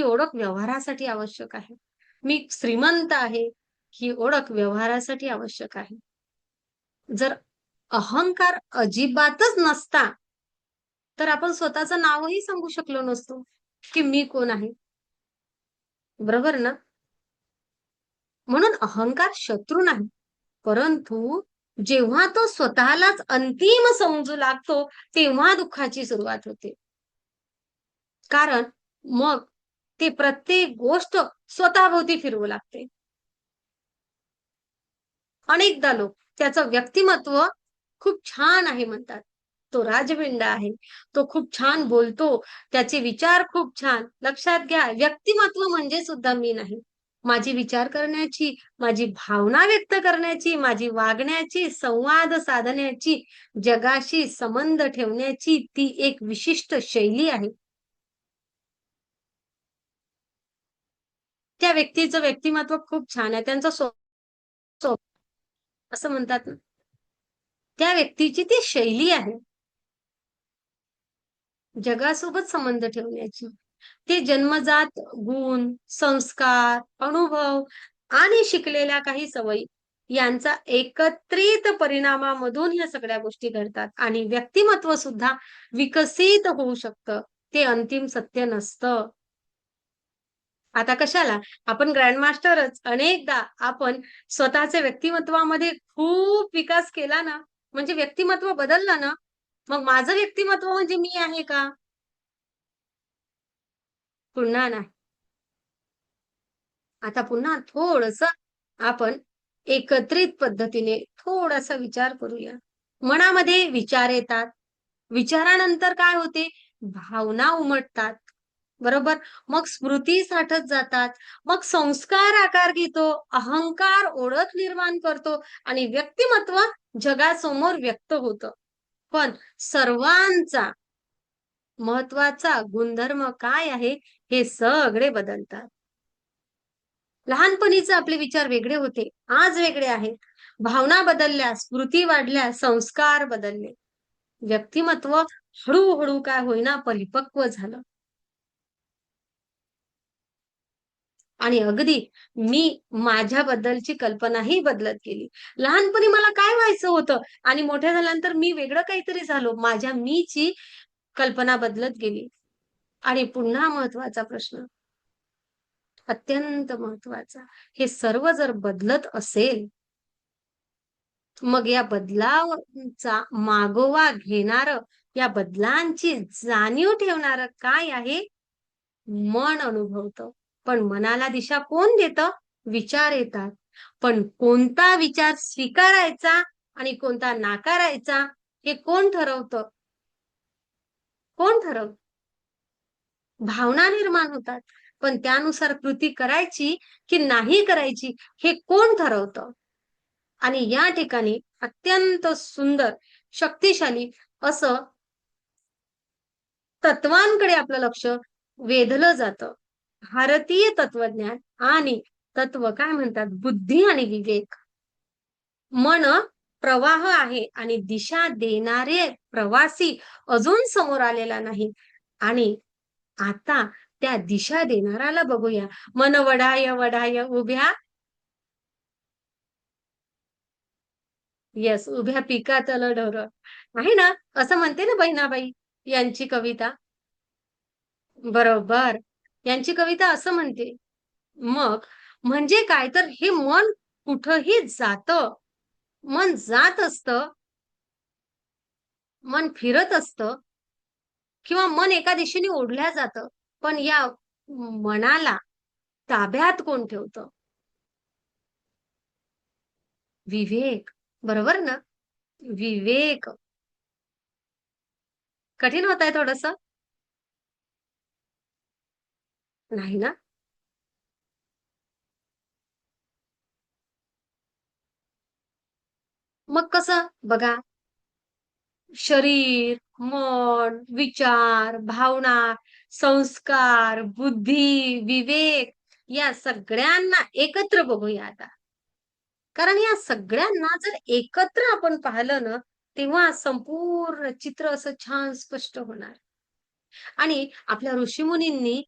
[SPEAKER 1] ओळख व्यवहारासाठी आवश्यक आहे. मी श्रीमंत आहे, ही ओळख व्यवहारासाठी आवश्यक आहे. जर अहंकार अजिबातच नसता, तर आपण स्वतःचं नावही सांगू शकलो नसतो, की मी कोण आहे. बरोबर ना? म्हणून अहंकार शत्रू नाही. परंतु जेव्हा तो स्वतःलाच अंतिम समजू लागतो, तेव्हा दुःखाची सुरुवात होते. कारण मग ते प्रत्येक गोष्ट स्वतःभोवती फिरवू लागते. अनेकदा लोक त्याचं व्यक्तिमत्व खूप छान आहे म्हणतात. तो राजबिंड आहे. तो खूप छान बोलतो. त्याचे विचार खूप छान. लक्षात घ्या, व्यक्तिमत्व म्हणजे सुद्धा मी नाही. माझी विचार करण्याची, माझी भावना व्यक्त करण्याची, माझी वागण्याची, संवाद साधण्याची, जगाशी संबंध ठेवण्याची ती एक विशिष्ट शैली आहे. त्या व्यक्तीचं व्यक्तिमत्व खूप छान आहे. त्यांचा असं म्हणतात ना, त्या व्यक्तीची ती शैली आहे. जगासोबत संबंध ठेवण्याची. ते जन्मजात गुण, संस्कार, अनुभव आणि शिकलेल्या काही सवयी यांचा एकत्रित परिणामामधून ह्या सगळ्या गोष्टी घडतात आणि व्यक्तिमत्व सुद्धा विकसित होऊ शकतं. ते अंतिम सत्य नसतं. आता कशाला? आपण ग्रँडमास्टरच. अनेकदा आपण स्वतःच्या व्यक्तिमत्वामध्ये खूप विकास केला ना, म्हणजे व्यक्तिमत्व बदललं ना, मग माझं व्यक्तिमत्व म्हणजे मी आहे का? पुन्हा नाही. आता पुन्हा थोडंसं आपण एकत्रित पद्धतीने थोडासा विचार करूया. मनामध्ये विचार येतात. विचारानंतर काय होते? भावना उमटतात. बरोबर? मग स्मृती साठत जातात. मग संस्कार आकार घेतो. अहंकार ओळख निर्माण करतो आणि व्यक्तिमत्व जगासमोर व्यक्त होतं. पण सर्वांचा महत्वाचा गुणधर्म काय आहे, हे सगळे बदलतात. लहानपणीचे आपले विचार वेगळे होते, आज वेगळे आहेत. भावना बदलल्या, स्मृती वाढल्या, संस्कार बदलले. व्यक्तिमत्व हळू-हळू काय होईना परिपक्व झालं. आणि अगदी मी माझ्याबद्दलची कल्पनाही बदलत गेली. लहानपणी मला काय व्हायचं होतं आणि मोठ्या झाल्यानंतर मी वेगळं काहीतरी झालो. माझ्या मीची कल्पना बदलत गेली. आणि पुन्हा महत्वाचा प्रश्न, अत्यंत महत्वाचा. हे सर्व जर बदलत असेल, मग या बदलाचा मागोवा घेणारं, या बदलांची जाणीव ठेवणारं काय आहे? मन अनुभवतं. पण मनाला दिशा कोण देतं? विचार येतात. पण कोणता विचार स्वीकारायचा आणि कोणता नाकारायचा हे कोण ठरवतं? कोण ठरवतं? भावना निर्माण होतात. पण त्यानुसार कृती करायची की नाही करायची हे कोण ठरवतं? आणि या ठिकाणी अत्यंत सुंदर, शक्तिशाली असं तत्वांकडे आपलं लक्ष वेधलं जातं. भारतीय तत्वज्ञान आणि तत्व काय म्हणतात? बुद्धी आणि विवेक. मन प्रवाह आहे आणि दिशा देणारे प्रवासी अजून समोर आलेला नाही. आणि आता त्या दिशा देणाऱ्याला बघूया. मन वढाय वढाय उभ्या येस, उभ्या पिकातलं ढोरं. आहे ना? असं म्हणते ना बहिणाबाई यांची कविता. बरोबर. यांची कविता असं म्हणते. मग म्हणजे काय तर हे मन कुठंही जातं. मन जात असतं, मन फिरत असतं किंवा मन एका दिशेने ओढल्या जातं. पण या मनाला ताब्यात कोण ठेवतं? विवेक. बरोबर ना? विवेक. कठीण होतंय थोडंसं? नाही ना? मग कसं? बघा, शरीर, मन, विचार, भावना, संस्कार, बुद्धी, विवेक या सगळ्यांना एकत्र बघूया आता. कारण या सगळ्यांना जर एकत्र आपण पाहिलं ना, तेव्हा संपूर्ण चित्र असं छान स्पष्ट होणार. आणि आपल्या ऋषीमुनींनी,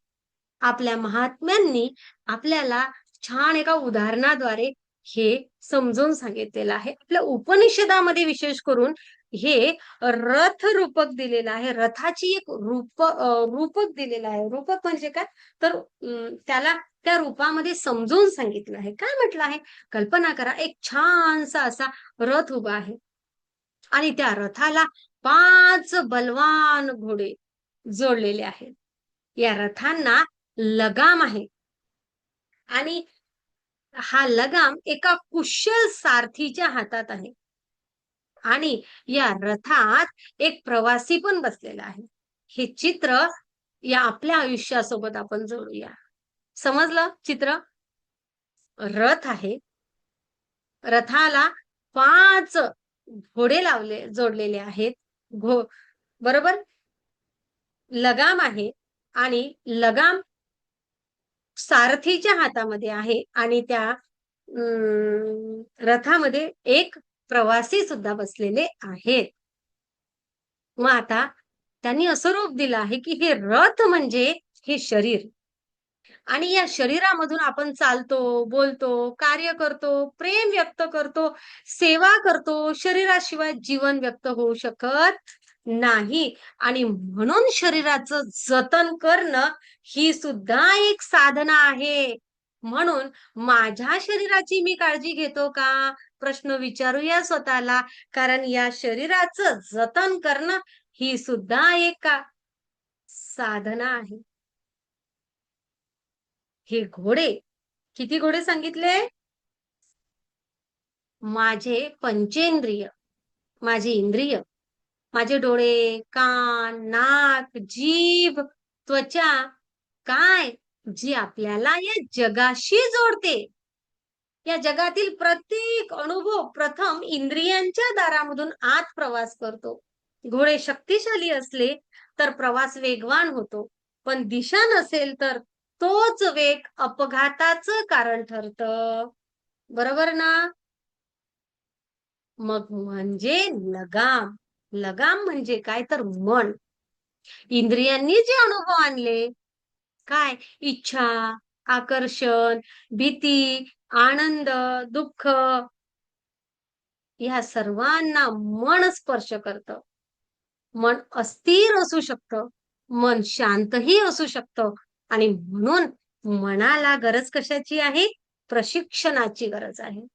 [SPEAKER 1] आपल्या महात्म्यांनी आपल्याला छान एका उदाहरणाद्वारे हे समजावून सांगितलेलं आहे. आपल्या उपनिषदामध्ये विशेष करून हे रथ रूपक दिलेलं आहे. रथाची एक रूपक दिलेलं आहे. रूपक म्हणजे काय? तर त्याला त्या रूपामध्ये समजून सांगितलं आहे. काय म्हटलं आहे? कल्पना करा, एक छानसा असा रथ उभा आहे आणि त्या रथाला 5 बलवान घोडे जोडलेले आहेत. या रथांना लगाम आहे आणि हा लगाम एका कुशल सारथीच्या हातात आहे आणि या रथात एक प्रवासी पण बसलेला आहे. हे चित्र या आपल्या आयुष्यासोबत आपण जोडूया. समजलं चित्र? रथ आहे. रथाला 5 घोडे जोडलेले आहेत. घो बरोबर? लगाम आहे आणि लगाम सारथीच्या हातामध्ये आहे आणि त्या रथामध्ये एक प्रवासी सुद्धा बसलेले आहेत. मग आता त्यांनी असं रूप दिलं आहे, की हे रथ म्हणजे हे शरीर आणि या शरीरामधून आपण चालतो, बोलतो, कार्य करतो, प्रेम व्यक्त करतो, सेवा करतो. शरीराशिवाय जीवन व्यक्त होऊ शकत नाही आणि म्हणून शरीराचं जतन करणं ही सुद्धा एक साधना आहे. म्हणून माझ्या शरीराची मी काळजी घेतो का? प्रश्न विचारूया स्वतःला. कारण या शरीराचं जतन करणं ही सुद्धा एक साधना आहे. हे घोडे, किती घोडे सांगितले? माझे पंचेंद्रिय, माझे इंद्रिय, माझे डोळे, कान, नाक, जीभ, त्वचा काय जी आपल्याला या जगाशी जोडते. या जगातील प्रत्येक अनुभव प्रथम इंद्रियांच्या दारामधून आत प्रवास करतो. घोडे शक्तिशाली असले तर प्रवास वेगवान होतो. पण दिशा नसेल तर तोच वेग अपघाताचं कारण ठरतं. बरोबर ना? मग म्हणजे लगाम. लगाम म्हणजे काय तर मन. इंद्रियांनी जे अनुभव आणले, काय इच्छा, आकर्षण, भीती, आनंद, दुःख ह्या सर्वांना मन स्पर्श करतं. मन अस्थिर असू शकतं, मन शांतही असू शकतं आणि म्हणून मनाला गरज कशाची आहे? प्रशिक्षणाची गरज आहे.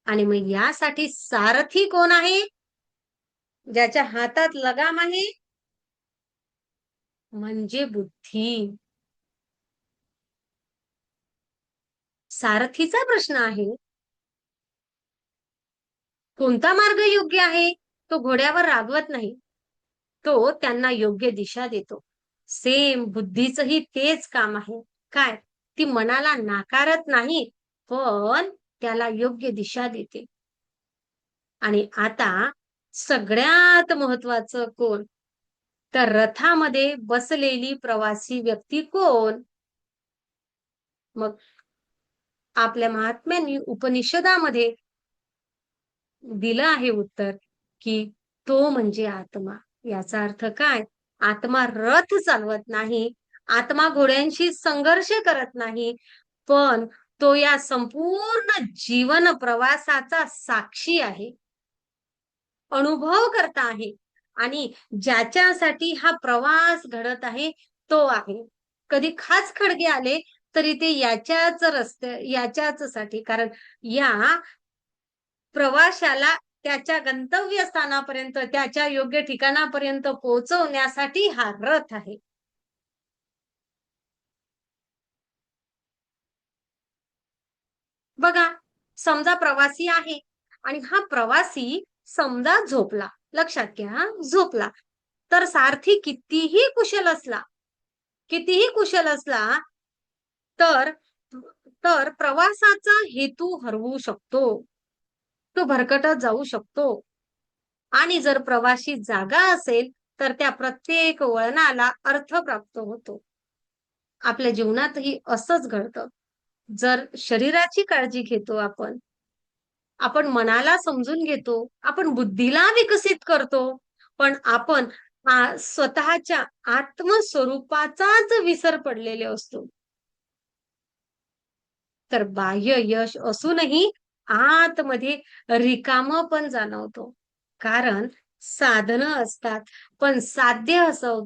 [SPEAKER 1] आणि मग यासाठी सारथी कोण आहे? ज्याच्या हातात लगाम आहे म्हणजे बुद्धी. सारथीचा प्रश्न आहे, कोणता मार्ग योग्य आहे? तो घोड्यावर रागवत नाही. तो त्यांना योग्य दिशा देतो. सेम बुद्धीचंही तेच काम आहे. काय? ती मनाला नाकारत नाही, पण त्याला योग्य दिशा देते. आणि आता सगळ्यात महत्वाचं कोण? तर रथामध्ये बसलेली प्रवासी व्यक्ती कोण? मग आपल्या महात्म्यांनी उपनिषदामध्ये दिलं आहे उत्तर, की तो म्हणजे आत्मा. याचा अर्थ काय? आत्मा रथ चालवत नाही, आत्मा घोड्यांशी संघर्ष करत नाही, पण तो या संपूर्ण जीवन प्रवासाचा साक्षी आहे, अनुभव करता आहे आणि ज्याच्यासाठी हा प्रवास घडत आहे, तो आहे. कधी खाच खळगे आले, तरी ते याच्याच साठी कारण या प्रवाशाला त्याच्या गंतव्यस्थानापर्यंत, त्याच्या योग्य ठिकाणापर्यंत पोहोचवण्यासाठी हा रथ आहे. बघा, समजा प्रवासी आहे आणि हा प्रवासी समजा झोपला. लक्षात घ्या झोपला. तर सारथी कितीही कुशल असला, तर तर प्रवासाचा हेतू हरवू शकतो. तो भरकटत जाऊ शकतो. आणि जर प्रवासी जागा असेल, तर त्या प्रत्येक वळणाला अर्थ प्राप्त होतो. आपल्या जीवनातही असंच घडतं. जर शरीराची काळजी घेतो आपण मनाला समजून घेतो, आपण बुद्धीला विकसित करतो, पण आपण स्वतःच्या आत्मस्वरूपाचाच विसर पडलेले असतो. तर बाह्य यश असूनही आतमध्ये रिकामं पण जाणवतो. कारण साधनं असतात, पण साध्य असं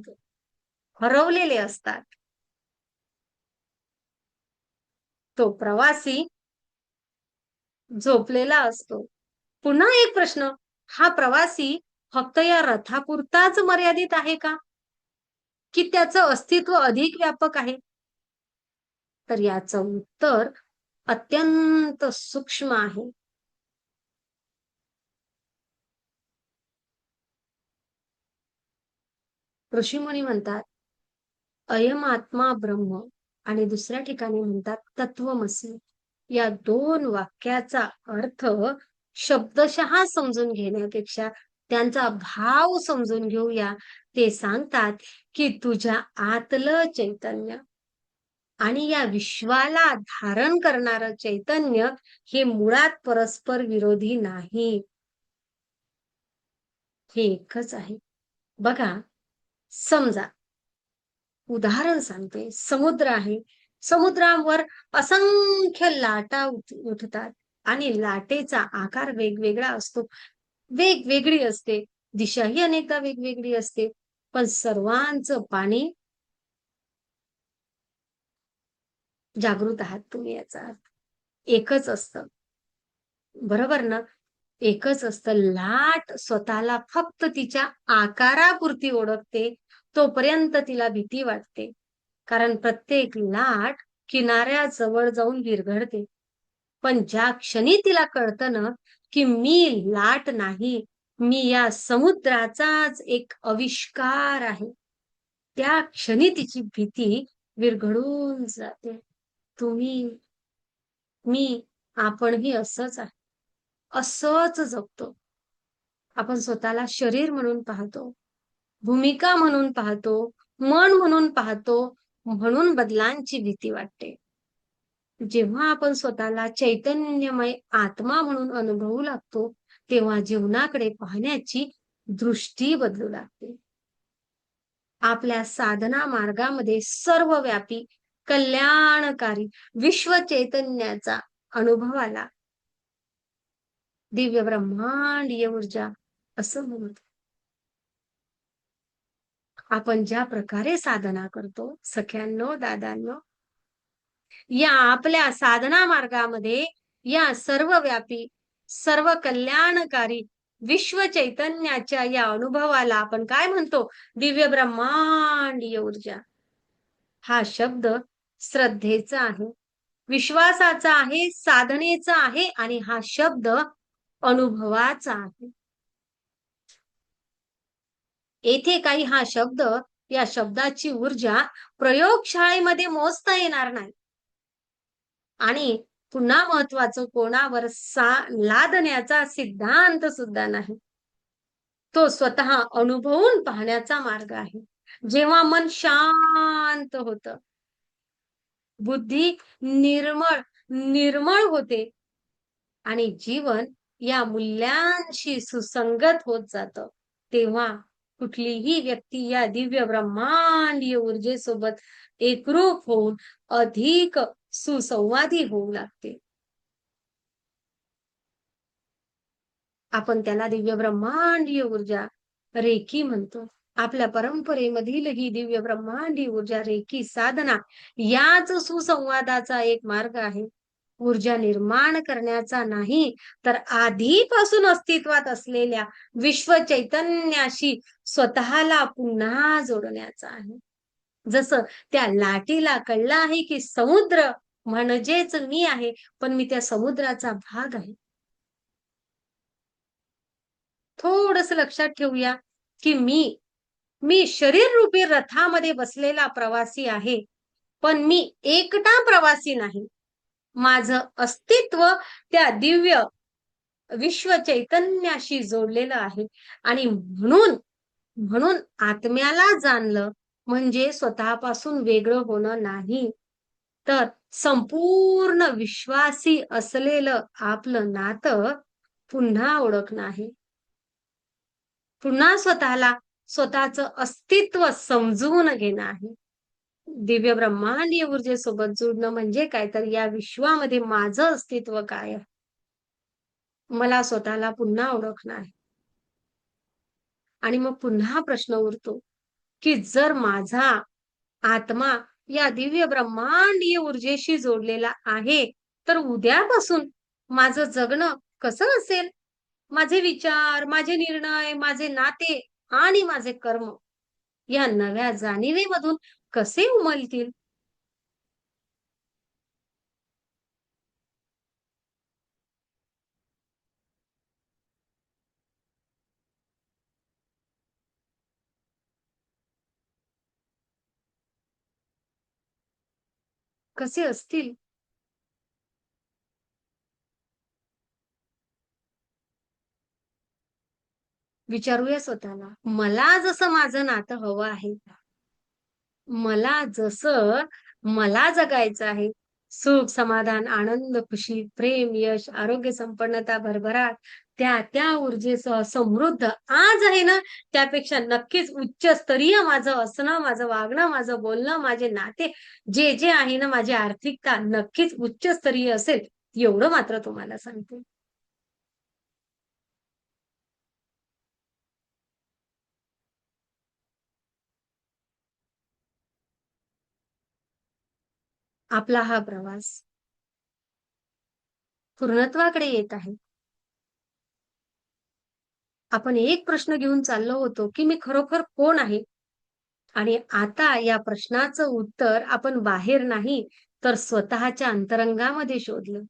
[SPEAKER 1] हरवलेले असतात. तो प्रवासी झोपलेला असतो. पुन्हा एक प्रश्न, हा प्रवासी फक्त या रथापुरताच मर्यादित आहे का? की त्याचं अस्तित्व अधिक व्यापक आहे? तर याचं उत्तर अत्यंत सूक्ष्म आहे. ऋषीमुनी म्हणतात, अयम आत्मा ब्रह्म आणि दुसऱ्या ठिकाणी म्हणतात तत्वमसी. या दोन वाक्याचा अर्थ शब्दशः समजून घेण्यापेक्षा त्यांचा भाव समजून घेऊया. ते सांगतात की तुझ्या आतलं चैतन्य आणि या विश्वाला धारण करणारं चैतन्य हे मुळात परस्पर विरोधी नाही, हे एकच आहे. बघा, समजा उदाहरण सांगते, समुद्र आहे. समुद्रावर असंख्य लाटा उठतात आणि लाटेचा आकार वेगवेगळा असतो, वेगवेगळी असते, दिशाही अनेकदा वेगवेगळी असते, पण सर्वांचं पाणी जागृत आहात तुम्ही याचा अर्थ एकच असतं. बरोबर ना? एकच असतं. लाट स्वतःला फक्त तिच्या आकारापुरती ओळखते, तोपर्यंत तिला भीती वाटते. कारण प्रत्येक लाट किनाऱ्याजवळ जाऊन विरघळते. पण ज्या क्षणी तिला कळतं ना, की मी लाट नाही, मी या समुद्राचाच एक आविष्कार आहे. त्या क्षणी तिची भीती विरघळून जाते. तुम्ही, मी, आपणही असंच आहे. असंच जगतो. आपण स्वतःला शरीर म्हणून पाहतो. भूमिका म्हणून पाहतो, मन म्हणून पाहतो, म्हणून बदलांची भीती वाटते. जेव्हा आपण स्वतःला चैतन्यमय आत्मा म्हणून अनुभवू लागतो, तेव्हा जीवनाकडे पाहण्याची दृष्टी बदलू लागते. आपल्या साधना मार्गामध्ये सर्वव्यापी, कल्याणकारी विश्व चैतन्याचा अनुभव आला. दिव्य ब्रह्मांडीय ऊर्जा असं म्हणतो. आपण ज्या प्रकारे साधना करतो, सख्यांनो, दादांनो, या आपल्या साधना मार्गामध्ये या सर्वव्यापी, सर्व कल्याणकारी विश्व चैतन्याच्या या अनुभवाला आपण काय म्हणतो? दिव्य ब्रह्मांडीय ऊर्जा. हा शब्द श्रद्धेचा आहे, विश्वासाचा आहे, साधनेचा आहे आणि हा शब्द अनुभवाचा आहे. येथे काही हा शब्द, या शब्दाची ऊर्जा प्रयोगशाळेमध्ये मोजता येणार नाही. आणि पुन्हा महत्वाचं, कोणावर लादण्याचा सिद्धांत सुद्धा नाही. तो स्वतः अनुभवून पाहण्याचा मार्ग आहे. जेव्हा मन शांत होतं, बुद्धी निर्मळ निर्मळ होते आणि जीवन या मूल्यांशी सुसंगत होत जातं, तेव्हा कुठलीही व्यक्ती या दिव्य ब्रह्मांडीय ऊर्जेसोबत एकरूप होऊन अधिक सुसंवादी होऊ लागते. आपण त्याला दिव्य ब्रह्मांडीय ऊर्जा रेकी म्हणतो. आपल्या परंपरेमधील ही दिव्य ब्रह्मांडीय ऊर्जा रेकी साधना याच सुसंवादाचा एक मार्ग आहे. ऊर्जा निर्माण करण्याचा नाही, तर आधीपासून अस्तित्वात असलेल्या विश्व चैतन्याशी स्वतःला पुन्हा जोडण्याचा आहे. जसं त्या लाटेला कळलं आहे, की समुद्र म्हणजेच मी आहे, पण मी त्या समुद्राचा भाग आहे. थोडंसं लक्षात ठेवूया, की मी शरीररूपी रथामध्ये बसलेला प्रवासी आहे, पण मी एकटा प्रवासी नाही. माझं अस्तित्व त्या दिव्य विश्व चैतन्याशी जोडलेलं आहे आणि म्हणून म्हणून आत्म्याला जाणलं म्हणजे स्वतःपासून वेगळं होणं नाही, तर संपूर्ण विश्वासी असलेलं आपलं नातं पुन्हा ओळखणं आहे. पुन्हा स्वतःला, स्वतःचं अस्तित्व समजून घेणं आहे. दिव्य ब्रह्मांडीय ऊर्जेसोबत जुडणं म्हणजे काय, तर या विश्वामध्ये माझं अस्तित्व काय आहे? मला स्वतःला पुन्हा ओळखणं आहे. आणि मग पुन्हा प्रश्न उरतो, की जर माझा आत्मा या दिव्य ब्रह्मांडीय ऊर्जेशी जोडलेला आहे, तर उद्यापासून माझं जगणं कसं असेल? माझे विचार, माझे निर्णय, माझे नाते आणि माझे कर्म या नव्या जाणिवेमधून कसे उमलतील? कसे असतील? विचारूया स्वतःला. मला जसं माझं नातं हवं आहे, मला जसं मला जगायचं आहे, सुख, समाधान, आनंद, खुशी, प्रेम, यश, आरोग्य, संपन्नता, भरभराट, त्या ऊर्जेसह समृद्ध आज आहे ना, त्यापेक्षा नक्कीच उच्चस्तरीय माझं असणं, माझं वागणं, माझं बोलणं, माझे नाते जे आहे ना, माझी आर्थिकता नक्कीच उच्चस्तरीय असेल, एवढं मात्र तुम्हाला सांगते. आपला हा प्रवास पूर्णत्वाकडे येत आहे. आपण एक प्रश्न घेऊन चाललो होतो, की मी खरोखर कोण आहे? आणि आता या प्रश्नाचं उत्तर आपण बाहेर नाही, तर स्वतःच्या अंतरंगामध्ये शोधलं.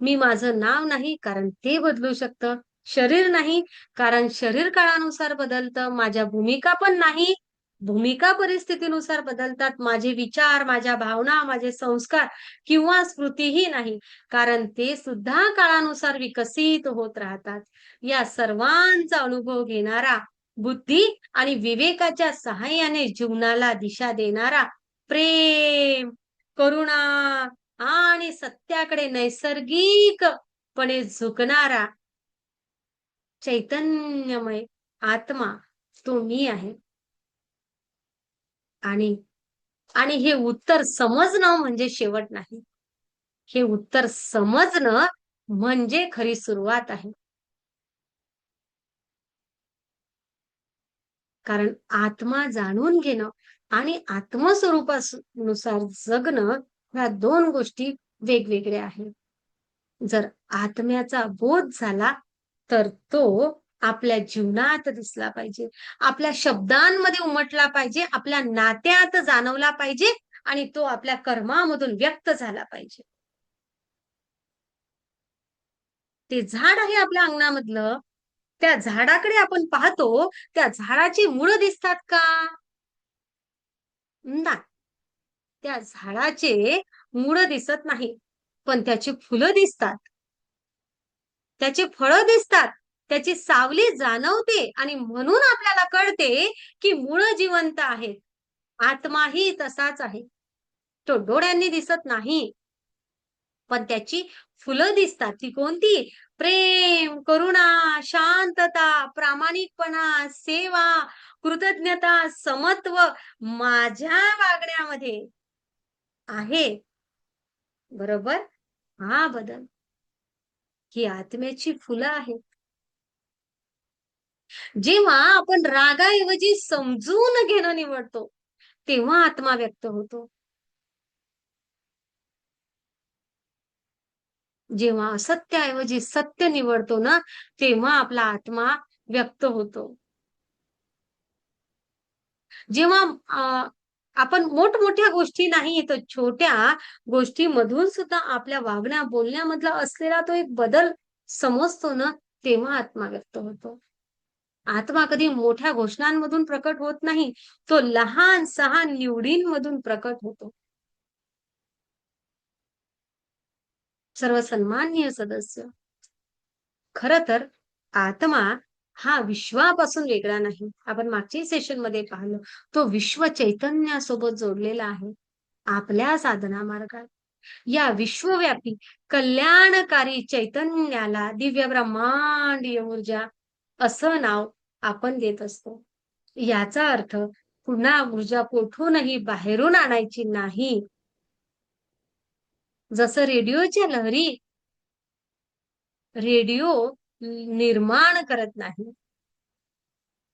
[SPEAKER 1] मी माझं नाव नाही, कारण ते बदलू शकतं. शरीर नाही, कारण शरीर काळानुसार बदलतं. माझ्या भूमिका पण नाही, भूमिका परिस्थितीनुसार बदलतात. माझे विचार, माझ्या भावना, माझे संस्कार किंवा स्मृतीही नाही, कारण ते सुद्धा काळानुसार विकसित होत राहतात. या सर्वांचा अनुभव घेणारा बुद्धी आणि विवेकाच्या सहाय्याने जीवनाला दिशा देणारा, प्रेम, करुणा आणि सत्याकडे नैसर्गिकपणे झुकणारा चैतन्यमय आत्मा तो मी आहे. आणि आणि हे उत्तर समजणं म्हणजे शेवट नाही. हे उत्तर समजणं म्हणजे खरी सुरुवात आहे. कारण आत्मा जाणून घेणं आणि आत्मस्वरूपानुसार जगणं ह्या दोन गोष्टी वेगवेगळ्या आहेत. जर आत्म्याचा बोध झाला, तर तो आपल्या जीवनात दिसला पाहिजे. आपल्या शब्दांमध्ये उमटला पाहिजे, आपल्या नात्यात जाणवला पाहिजे आणि तो आपल्या कर्मामधून व्यक्त झाला पाहिजे. ते झाड आहे आपल्या अंगणामधलं, त्या झाडाकडे आपण पाहतो, त्या झाडाची मुळं दिसतात का? नाही. त्या झाडाचे मुळं दिसत नाही, पण त्याची फुलं दिसतात. त्याची फळं दिसतात. त्याची सावली जाणवते आणि म्हणून आपल्याला कळते, की मुळं जिवंत आहेत. आत्माही तसाच आहे. तो डोळ्यांनी दिसत नाही, पण त्याची फुलं दिसतात. ती कोणती? प्रेम, करुणा, शांतता, प्रामाणिकपणा, सेवा, कृतज्ञता, समत्व माझ्या वागण्यामध्ये आहे. बरोबर? हा बदल ही आत्म्याची फुलं आहेत. जेव्हा आपण रागाऐवजी समजून घेणं निवडतो, तेव्हा आत्मा व्यक्त होतो. जेव्हा असत्याऐवजी सत्य निवडतो ना, तेव्हा आपला आत्मा व्यक्त होतो. जेव्हा आपण मोठमोठ्या गोष्टी नाही, तर छोट्या गोष्टीमधून सुद्धा आपल्या वागण्या बोलण्यामधला असलेला तो एक बदल समजतो ना, तेव्हा आत्मा व्यक्त होतो. आत्मा कधी मोठ्या घोषणांमधून प्रकट होत नाही. तो लहान-सहान निवडींमधून प्रकट होतो. सर्व सन्माननीय सदस्य, खरं तर आत्मा हा विश्वापासून वेगळा नाही. आपण मागच्या सेशनमध्ये पाहिलं. तो विश्व चैतन्यासोबत जोडलेला आहे. आपल्या साधना मार्गात. या विश्वव्यापी कल्याणकारी चैतन्याला दिव्य ब्रह्मांडीय ऊर्जा असं नाव आपण देत असतो. याचा अर्थ पुन्हा ऊर्जा कुठूनही बाहेरून आणायची नाही. जसं रेडिओ निर्माण करत नाही,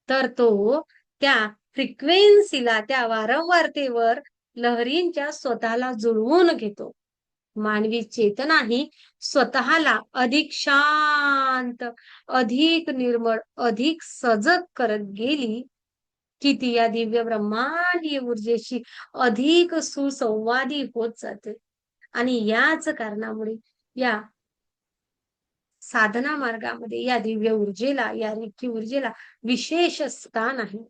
[SPEAKER 1] तर तो त्या फ्रिक्वेन्सीला, त्या वारंवारतेवर लहरींच्या स्वतःला जुळवून घेतो. मानवी चेतना ही स्वतःला अधिक शांत, अधिक निर्मळ, अधिक सजग करत गेली, की ती या दिव्य ब्रह्मांडीय ऊर्जेशी अधिक सुसंवादी होत जाते. आणि याच कारणामुळे या साधना मार्गामध्ये या दिव्य ऊर्जेला, या रेखी ऊर्जेला विशेष स्थान आहे.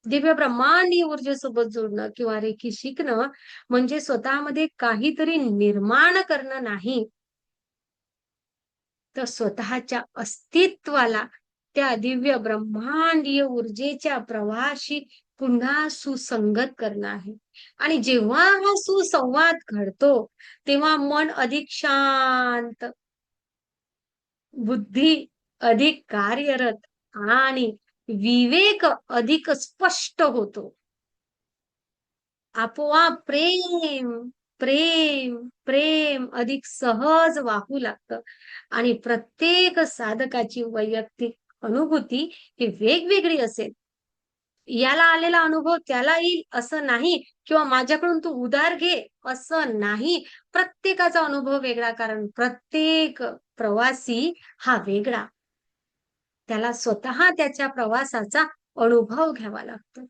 [SPEAKER 1] दिव्य ब्रह्मांडीय ऊर्जेसोबत जोडणं किंवा रेखी शिकणं म्हणजे स्वतःमध्ये काहीतरी निर्माण करणं नाही, तर स्वतःच्या अस्तित्वाला त्या दिव्य ब्रह्मांडीय ऊर्जेच्या प्रवाहाशी पुन्हा सुसंगत करणं आहे. आणि जेव्हा हा सुसंवाद घडतो, तेव्हा मन अधिक शांत, बुद्धी अधिक कार्यरत आणि विवेक अधिक स्पष्ट होतो. आपोआप प्रेम, प्रेम, प्रेम अधिक सहज वाहू लागतं आणि प्रत्येक साधकाची वैयक्तिक अनुभूती ही वेगवेगळी असेल. याला आलेला अनुभव त्याला येईल असं नाही किंवा माझ्याकडून तू उधार घे असं नाही. प्रत्येकाचा अनुभव वेगळा कारण प्रत्येक प्रवासी हा वेगळा. त्याला स्वतः त्याच्या प्रवासाचा अनुभव घ्यावा लागतो.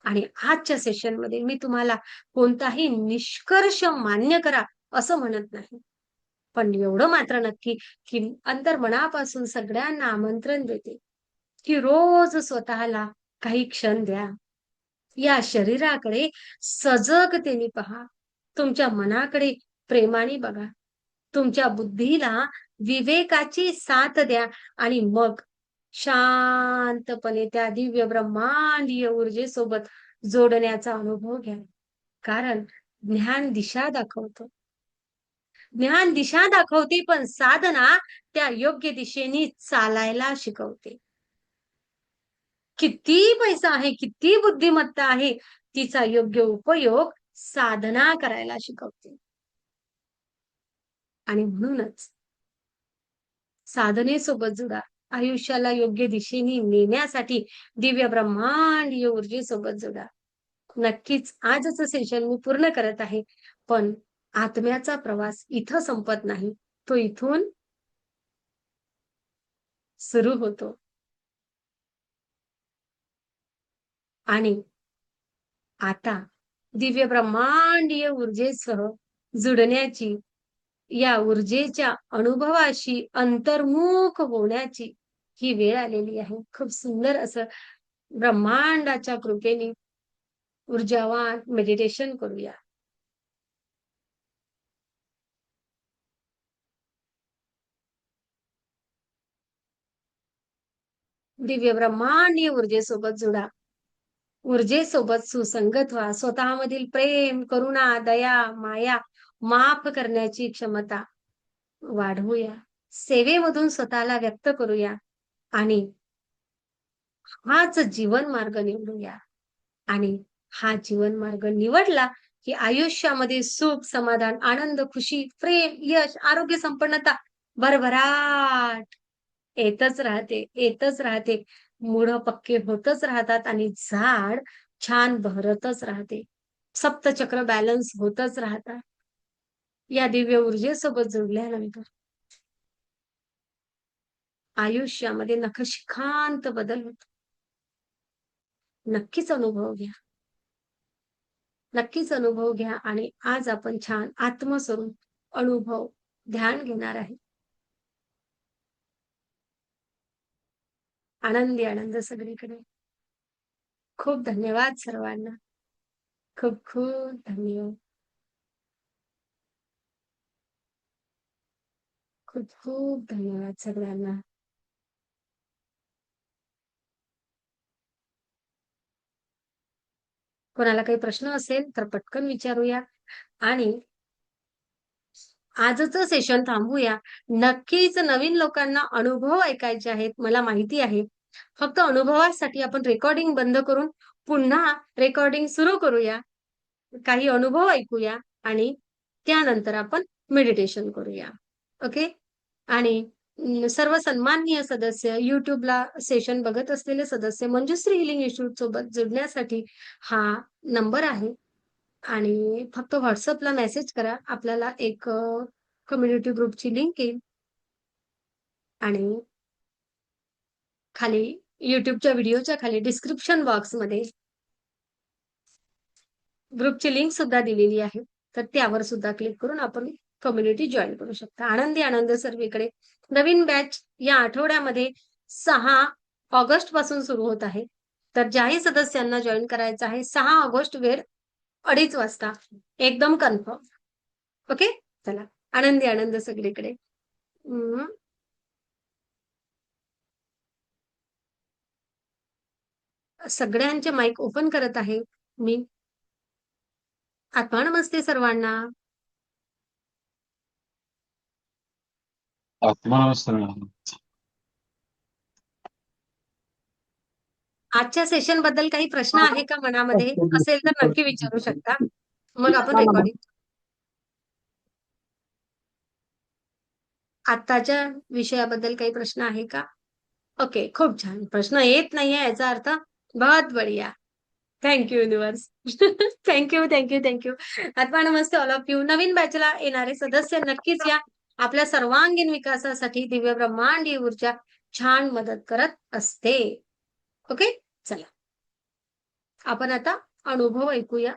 [SPEAKER 1] आणि आजच्या सेशनमध्ये मी तुम्हाला कोणताही निष्कर्ष मान्य करा असं म्हणत नाही. पण एवढं मात्र नक्की, की अंतर्मनापासून सगळ्यांना आमंत्रण देते, की रोज स्वतःला काही क्षण द्या. या शरीराकडे सजगतेने पहा. तुमच्या मनाकडे प्रेमाने बघा. तुमच्या बुद्धीला विवेकाची साथ द्या आणि मग शांतपणे त्या दिव्य ब्रह्मांडीय ऊर्जेसोबत जोडण्याचा अनुभव घ्या. कारण ज्ञान दिशा दाखवतं. ज्ञान दिशा दाखवते, पण साधना त्या योग्य दिशेने चालायला शिकवते. किती पैसा आहे, किती बुद्धिमत्ता आहे, तिचा योग्य उपयोग साधना करायला शिकवते. आणि म्हणूनच साधनेसोबत जुडा. आयुष्याला योग्य दिशेने नेण्यासाठी दिव्य ब्रह्मांडीय ऊर्जेसोबत जुडा. नक्कीच आजचं सेशन मी पूर्ण करत आहे. पण आत्म्याचा प्रवास इथं संपत नाही. तो इथून सुरू होतो. आणि आता दिव्य ब्रह्मांडीय ऊर्जेसह जुडण्याची, या ऊर्जेच्या अनुभवाशी अंतर्मुख होण्याची ही वेळ आलेली आहे. खूप सुंदर असं ब्रह्मांडाच्या कृपेने ऊर्जावान मेडिटेशन करूया. दिव्य ब्रह्मांडीय ऊर्जेसोबत जुडा. ऊर्जेसोबत सुसंगत व्हा. स्वतःमधील प्रेम, करुणा, दया, माया, माफ करण्याची क्षमता वाढवूया. सेवेमधून स्वतःला व्यक्त करूया आणि हाच जीवन मार्ग निवडूया. आणि हा जीवन मार्ग निवडला की आयुष्यामध्ये सुख, समाधान, आनंद, खुशी, प्रेम, यश, आरोग्य, संपन्नता, भरभराट येतच राहते, येतच राहते. मुळं पक्के होतच राहतात आणि झाड छान बहरतच राहते. सप्तचक्र बॅलन्स होतच राहतात. या दिव्य ऊर्जेसोबत जोडल्यानंतर आयुष्यामध्ये नखशिखांत बदल होतो. नक्कीच अनुभव घ्या. नक्कीच अनुभव घ्या आणि आज आपण छान आत्मस्वरूप अनुभव ध्यान घेणार आहे. आनंदी आनंद सगळीकडे. खूप धन्यवाद सर्वांना. खूप खूप धन्यवाद. खूप खूप धन्यवाद सगळ्यांना. कोणाला काही प्रश्न असेल तर पटकन विचारूया आणि आजचं सेशन थांबूया. नक्कीच नवीन लोकांना अनुभव ऐकायचे आहेत, मला माहिती आहे. फक्त अनुभवासाठी आपण रेकॉर्डिंग बंद करून पुन्हा रेकॉर्डिंग सुरू करूया. काही अनुभव ऐकूया आणि त्यानंतर आपण मेडिटेशन करूया. ओके? आणि सर्व सन्माननीय सदस्य, YouTubeला सेशन बघत असलेले सदस्य मंजुश्री हिलिंग इन्स्टिट्यूट सोबत जोडण्यासाठी हा नंबर आहे. आणि फक्त WhatsAppला मेसेज करा. आपल्याला एक कम्युनिटी ग्रुपची लिंक येईल आणि खाली YouTubeच्या व्हिडिओच्या खाली डिस्क्रिप्शन बॉक्समध्ये ग्रुपची लिंक सुद्धा दिलेली आहे. तर त्यावर सुद्धा क्लिक करून आपण कम्युनिटी जॉइन करू शकता. आनंदी आनंद सर्वीकडे. नवीन बॅच या आठवड्यामध्ये 6 ऑगस्ट पासून सुरू होत आहे. तर ज्याही सदस्यांना जॉइन करायचं आहे 6 ऑगस्ट वेळ 2:30 वाजता एकदम कन्फर्म. ओके? चला. आनंदी आनंद सगळीकडे. अं, सगळ्यांचे माईक ओपन करत आहे मी. आत्मा नमस्ते सर्वांना.
[SPEAKER 2] आत्मनमस्कार.
[SPEAKER 1] आजच्या सेशन बद्दल काही प्रश्न आहे का मनामध्ये? असेल तर नक्की विचारू शकता. मग आपण रेकॉर्डिंग. आत्ताच्या विषयाबद्दल काही प्रश्न आहे का? ओके, खूप छान. प्रश्न येत नाहीये याचा अर्थ बहुत बढिया. Thank you universe. Thank you, thank you, thank you. आत्मा नमस्ते ऑल ऑफ यू. नवीन बॅचला येणारे सदस्य नक्कीच या. आपल्या सर्वांगीण विकासासाठी दिव्य ब्रह्मांडीय ऊर्जा छान मदत करत असते. ओके? चला. आपण आता अनुभव ऐकूया.